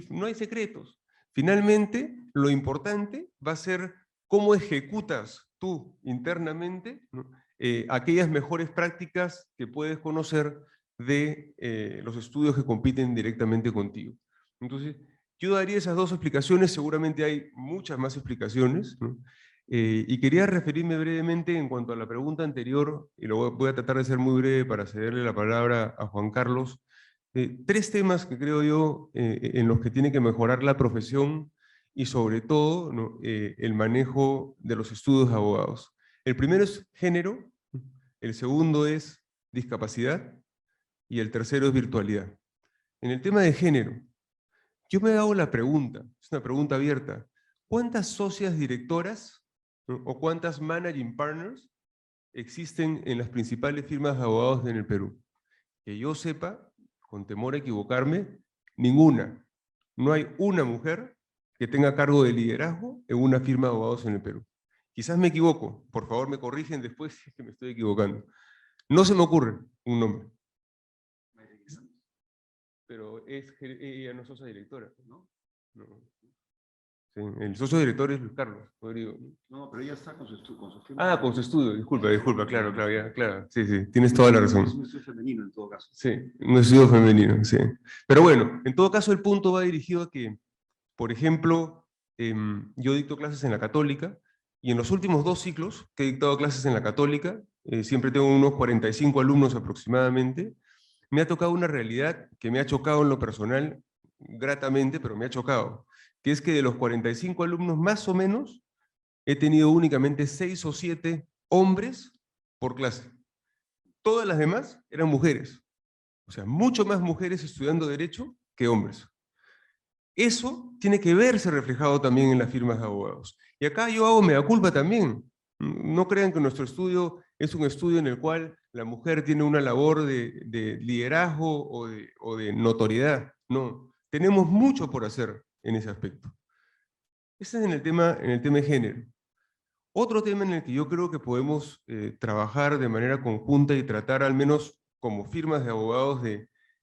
no hay secretos. Finalmente, lo importante va a ser cómo ejecutas tú internamente, ¿no? Aquellas mejores prácticas que puedes conocer de los estudios que compiten directamente contigo. Entonces, yo daría esas dos explicaciones, seguramente hay muchas más explicaciones, ¿no? Y quería referirme brevemente en cuanto a la pregunta anterior, y voy a tratar de ser muy breve para cederle la palabra a Juan Carlos. Tres temas que creo yo en los que tiene que mejorar la profesión y sobre todo, ¿no? El manejo de los estudios de abogados. El primero es género, el segundo es discapacidad y el tercero es virtualidad. En el tema de género, yo me hago la pregunta, es una pregunta abierta, ¿cuántas socias directoras, ¿no? o cuántas managing partners existen en las principales firmas de abogados en el Perú? Que yo sepa, con temor a equivocarme, ninguna. No hay una mujer que tenga cargo de liderazgo en una firma de abogados en el Perú. Quizás me equivoco, por favor me corrigen después si es que me estoy equivocando. No se me ocurre un nombre. Pero ella no es socia directora, ¿no? No. Sí, el socio director es Luis Carlos Rodrigo. No, pero ella está con su estudio. Ah, con su estudio, disculpa, claro, claro, sí, tienes toda la razón. Es un estudio femenino en todo caso. Sí, un estudio femenino, sí. Pero bueno, en todo caso el punto va dirigido a que, por ejemplo, yo dicto clases en la Católica, y en los últimos 2 ciclos que he dictado clases en la Católica, siempre tengo unos 45 alumnos aproximadamente, me ha tocado una realidad que me ha chocado en lo personal, gratamente, pero me ha chocado, que es que de los 45 alumnos, más o menos, he tenido únicamente 6 o 7 hombres por clase. Todas las demás eran mujeres. O sea, mucho más mujeres estudiando Derecho que hombres. Eso tiene que verse reflejado también en las firmas de abogados. Y acá yo hago mea culpa también. No crean que nuestro estudio es un estudio en el cual la mujer tiene una labor de liderazgo o de notoriedad. No, tenemos mucho por hacer en ese aspecto. Ese es en el tema de género. Otro tema en el que yo creo que podemos trabajar de manera conjunta y tratar al menos como firmas de abogados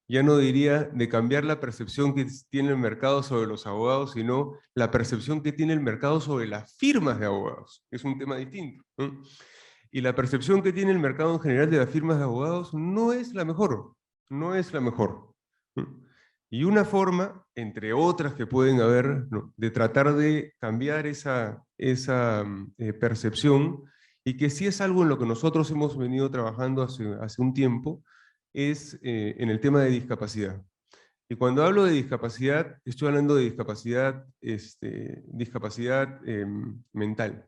ya no diría de cambiar la percepción que tiene el mercado sobre los abogados, sino la percepción que tiene el mercado sobre las firmas de abogados. Es un tema distinto, ¿no? Y la percepción que tiene el mercado en general de las firmas de abogados no es la mejor, no es la mejor. Y una forma, entre otras que pueden haber, ¿no?, de tratar de cambiar esa percepción, y que sí es algo en lo que nosotros hemos venido trabajando hace un tiempo, es en el tema de discapacidad. Y cuando hablo de discapacidad, estoy hablando de discapacidad mental.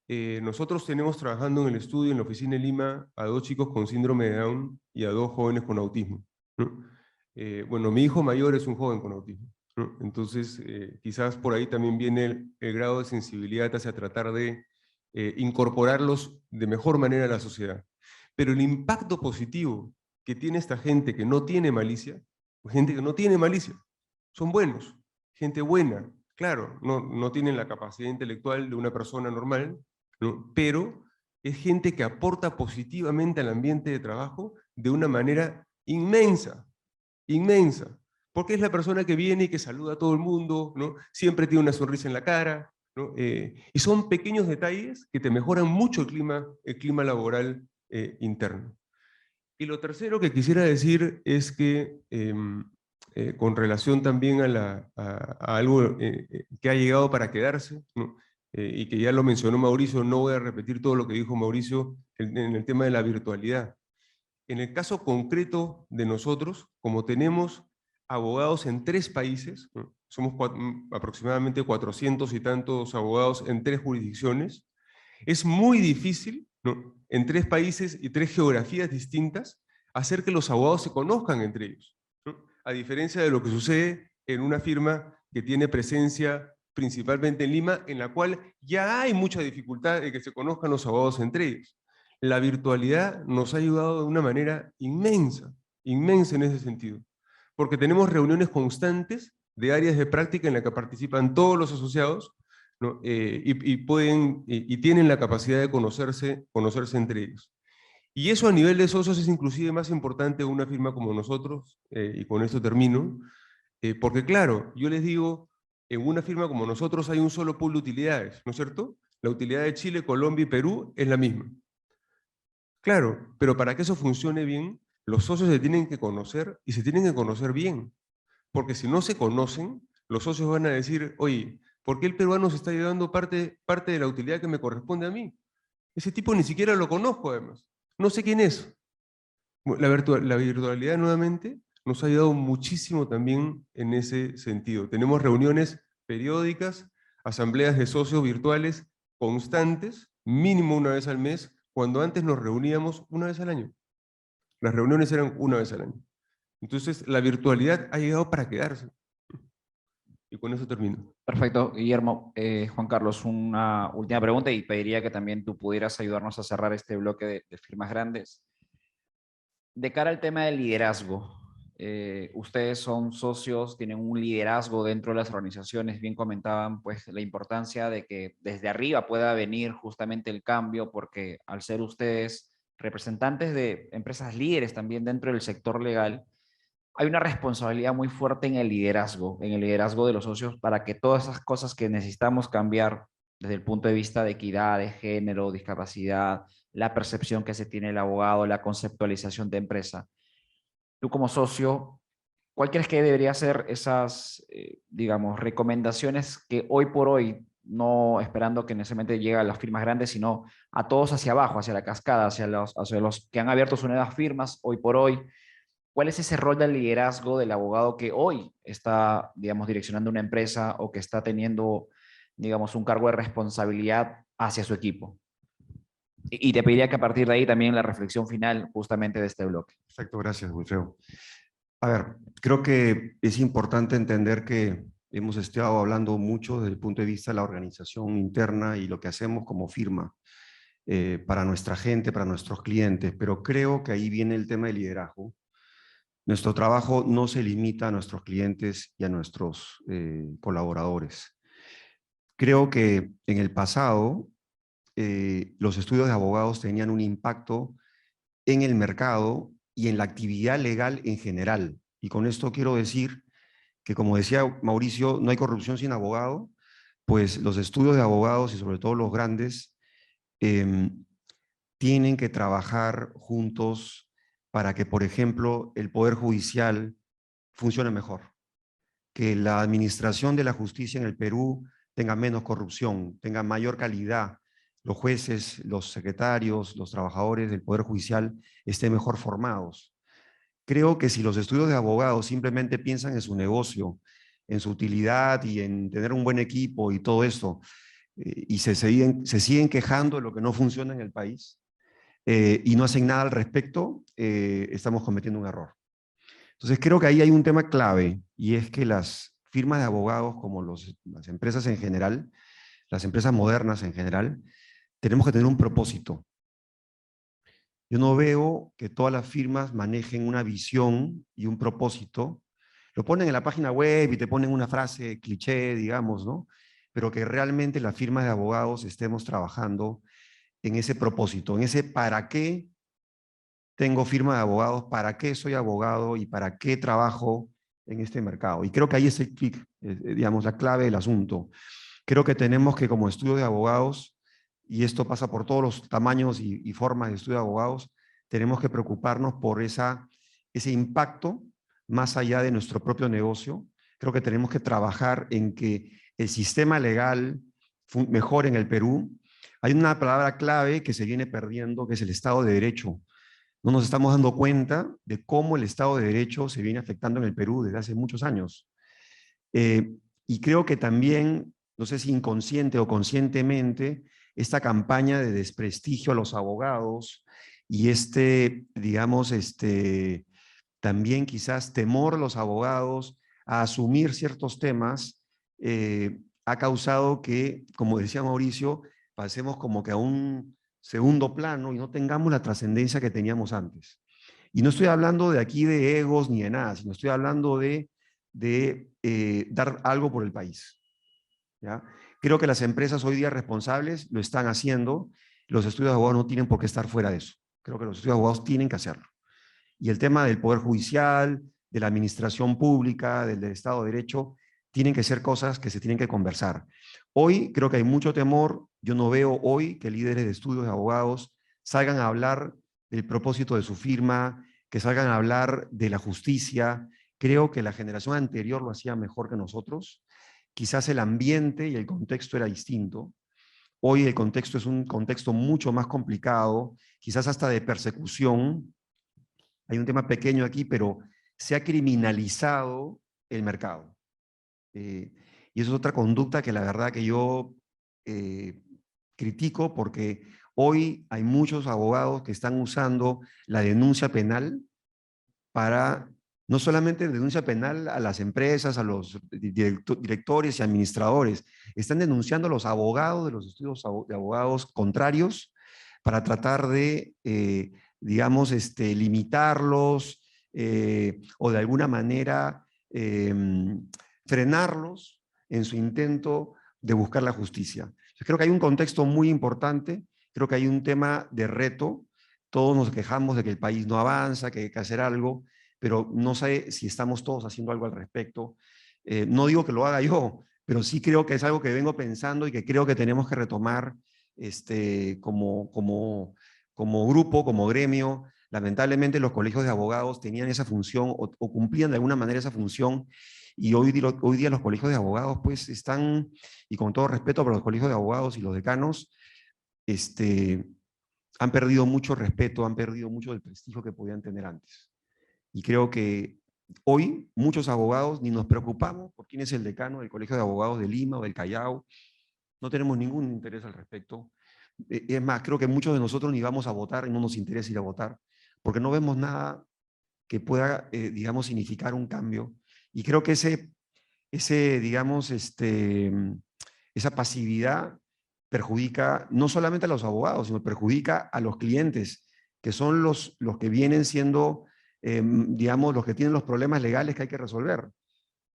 Nosotros tenemos trabajando en el estudio, en la oficina de Lima, a 2 chicos con síndrome de Down y a 2 jóvenes con autismo, ¿no? Bueno, mi hijo mayor es un joven con autismo, ¿no? Entonces quizás por ahí también viene el grado de sensibilidad hacia tratar de incorporarlos de mejor manera a la sociedad. Pero el impacto positivo que tiene esta gente que no tiene malicia, son buenos, gente buena, claro, no tienen la capacidad intelectual de una persona normal, ¿no? Pero es gente que aporta positivamente al ambiente de trabajo de una manera inmensa, porque es la persona que viene y que saluda a todo el mundo, ¿no? Siempre tiene una sonrisa en la cara, ¿no? Y son pequeños detalles que te mejoran mucho el clima laboral interno. Y lo tercero que quisiera decir es que, con relación también a algo que ha llegado para quedarse, ¿no? Y que ya lo mencionó Mauricio, no voy a repetir todo lo que dijo Mauricio en el tema de la virtualidad. En el caso concreto de nosotros, como tenemos abogados en 3 países, ¿no?, somos aproximadamente 400 y tantos abogados en 3 jurisdicciones, es muy difícil, ¿no?, en 3 países y 3 geografías distintas, hacer que los abogados se conozcan entre ellos, ¿no? A diferencia de lo que sucede en una firma que tiene presencia principalmente en Lima, en la cual ya hay mucha dificultad de que se conozcan los abogados entre ellos. La virtualidad nos ha ayudado de una manera inmensa en ese sentido. porque tenemos reuniones constantes de áreas de práctica en las que participan todos los asociados, ¿no? Y tienen la capacidad de conocerse entre ellos. Y eso a nivel de socios es inclusive más importante en una firma como nosotros, y con esto termino, porque claro, yo les digo, en una firma como nosotros hay un solo pool de utilidades, ¿no es cierto? La utilidad de Chile, Colombia y Perú es la misma. Claro, pero para que eso funcione bien, los socios se tienen que conocer y se tienen que conocer bien. Porque si no se conocen, los socios van a decir, oye, ¿por qué el peruano se está llevando parte de la utilidad que me corresponde a mí? Ese tipo ni siquiera lo conozco además. No sé quién es. La virtualidad nuevamente nos ha ayudado muchísimo también en ese sentido. Tenemos reuniones periódicas, asambleas de socios virtuales constantes, mínimo una vez al mes, cuando antes nos reuníamos una vez al año. Las reuniones eran una vez al año. Entonces, la virtualidad ha llegado para quedarse. Y con eso termino. Perfecto, Guillermo. Juan Carlos, una última pregunta y pediría que también tú pudieras ayudarnos a cerrar este bloque de firmas grandes. De cara al tema del liderazgo, ustedes son socios, tienen un liderazgo dentro de las organizaciones, bien comentaban pues la importancia de que desde arriba pueda venir justamente el cambio, porque al ser ustedes representantes de empresas líderes también dentro del sector legal, hay una responsabilidad muy fuerte en el liderazgo de los socios para que todas esas cosas que necesitamos cambiar desde el punto de vista de equidad, de género, discapacidad, la percepción que se tiene el abogado, la conceptualización de empresa. Tú como socio, ¿cuál crees que debería ser esas, digamos, recomendaciones que hoy por hoy, no esperando que necesariamente llegue a las firmas grandes, sino a todos hacia abajo, hacia la cascada, hacia los que han abierto sus nuevas firmas hoy por hoy? ¿Cuál es ese rol del liderazgo del abogado que hoy está, digamos, direccionando una empresa o que está teniendo, digamos, un cargo de responsabilidad hacia su equipo? Y te pediría que a partir de ahí también la reflexión final justamente de este bloque. Perfecto, gracias, Wilfredo. A ver, creo que es importante entender que hemos estado hablando mucho desde el punto de vista de la organización interna y lo que hacemos como firma para nuestra gente, para nuestros clientes, pero creo que ahí viene el tema del liderazgo. Nuestro trabajo no se limita a nuestros clientes y a nuestros colaboradores. Creo que en el pasado los estudios de abogados tenían un impacto en el mercado y en la actividad legal en general. Y con esto quiero decir que, como decía Mauricio, no hay corrupción sin abogado, pues los estudios de abogados y sobre todo los grandes tienen que trabajar juntos para que, por ejemplo, el Poder Judicial funcione mejor, que la administración de la justicia en el Perú tenga menos corrupción, tenga mayor calidad, los jueces, los secretarios, los trabajadores del Poder Judicial estén mejor formados. Creo que si los estudios de abogados simplemente piensan en su negocio, en su utilidad y en tener un buen equipo y todo esto, y se siguen quejando de lo que no funciona en el país, y no hacen nada al respecto, estamos cometiendo un error. Entonces creo que ahí hay un tema clave, y es que las firmas de abogados, como las empresas en general, las empresas modernas en general, tenemos que tener un propósito. Yo no veo que todas las firmas manejen una visión y un propósito. Lo ponen en la página web y te ponen una frase cliché, digamos, ¿no? Pero que realmente las firmas de abogados estemos trabajando en ese propósito, en ese para qué tengo firma de abogados, para qué soy abogado y para qué trabajo en este mercado. Y creo que ahí es el clic, digamos, la clave del asunto. Creo que tenemos que, como estudio de abogados, y esto pasa por todos los tamaños y formas de estudio de abogados, tenemos que preocuparnos por ese impacto más allá de nuestro propio negocio. Creo que tenemos que trabajar en que el sistema legal mejore en el Perú. Hay una palabra clave que se viene perdiendo, que es el Estado de Derecho. No nos estamos dando cuenta de cómo el Estado de Derecho se viene afectando en el Perú desde hace muchos años. Y creo que también, no sé si inconsciente o conscientemente, esta campaña de desprestigio a los abogados y digamos, también quizás temor a los abogados a asumir ciertos temas, ha causado que, como decía Mauricio, pasemos como que a un segundo plano y no tengamos la trascendencia que teníamos antes. Y no estoy hablando de aquí de egos ni de nada, sino estoy hablando de dar algo por el país. ¿Ya? Creo que las empresas hoy día responsables lo están haciendo. Los estudios de abogados no tienen por qué estar fuera de eso. Creo que los estudios de abogados tienen que hacerlo. Y el tema del Poder Judicial, de la administración pública, del Estado de Derecho, tienen que ser cosas que se tienen que conversar. Hoy creo que hay mucho temor. Yo no veo hoy que líderes de estudios de abogados salgan a hablar del propósito de su firma, que salgan a hablar de la justicia. Creo que la generación anterior lo hacía mejor que nosotros. Quizás el ambiente y el contexto era distinto. Hoy el contexto es un contexto mucho más complicado, quizás hasta de persecución. Hay un tema pequeño aquí, pero se ha criminalizado el mercado. Y eso es otra conducta que la verdad que yo critico, porque hoy hay muchos abogados que están usando la denuncia penal para, no solamente denuncia penal a las empresas, a los directores y administradores, están denunciando a los abogados de los estudios de abogados contrarios para tratar de, digamos, limitarlos o de alguna manera frenarlos en su intento de buscar la justicia. Creo que hay un contexto muy importante, creo que hay un tema de reto. Todos nos quejamos de que el país no avanza, que hay que hacer algo, pero no sé si estamos todos haciendo algo al respecto. No digo que lo haga yo, pero sí creo que es algo que vengo pensando y que creo que tenemos que retomar como grupo, como gremio. Lamentablemente los colegios de abogados tenían esa función o cumplían de alguna manera esa función, y hoy día los colegios de abogados pues están, y con todo respeto para los colegios de abogados y los decanos, han perdido mucho respeto, han perdido mucho del prestigio que podían tener antes. Y creo que hoy muchos abogados ni nos preocupamos por quién es el decano del Colegio de Abogados de Lima o del Callao. No tenemos ningún interés al respecto. Es más, creo que muchos de nosotros ni vamos a votar y no nos interesa ir a votar, porque no vemos nada que pueda, digamos, significar un cambio. Y creo que digamos, esa pasividad perjudica no solamente a los abogados, sino perjudica a los clientes, que son los que vienen siendo, digamos, los que tienen los problemas legales que hay que resolver,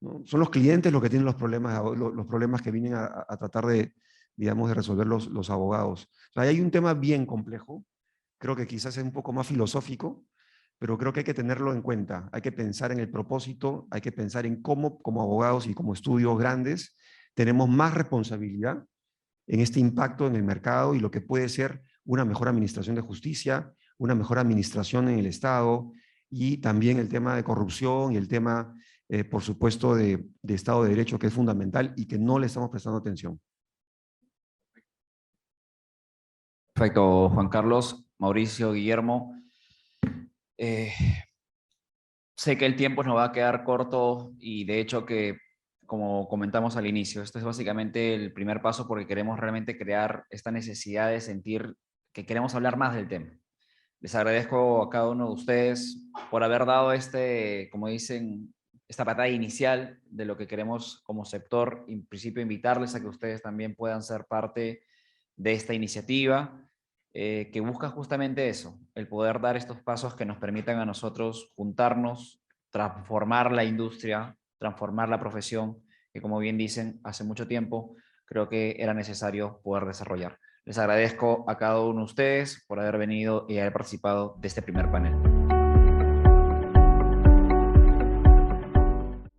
¿no? Son los clientes los que tienen los problemas que vienen a tratar de, digamos, de resolver los abogados. O sea, hay un tema bien complejo, creo que quizás es un poco más filosófico, pero creo que hay que tenerlo en cuenta. Hay que pensar en el propósito, hay que pensar en cómo, como abogados y como estudios grandes, tenemos más responsabilidad en este impacto en el mercado y lo que puede ser una mejor administración de justicia, una mejor administración en el Estado, y también el tema de corrupción y el tema, por supuesto, de Estado de Derecho, que es fundamental y que no le estamos prestando atención. Perfecto, Juan Carlos. Mauricio, Guillermo. Sé que el tiempo nos va a quedar corto y de hecho que, como comentamos al inicio, esto es básicamente el primer paso porque queremos realmente crear esta necesidad de sentir que queremos hablar más del tema. Les agradezco a cada uno de ustedes por haber dado como dicen, esta patada inicial de lo que queremos como sector. En principio, invitarles a que ustedes también puedan ser parte de esta iniciativa que busca justamente eso, el poder dar estos pasos que nos permitan a nosotros juntarnos, transformar la industria, transformar la profesión, que como bien dicen, hace mucho tiempo creo que era necesario poder desarrollar. Les agradezco a cada uno de ustedes por haber venido y haber participado de este primer panel.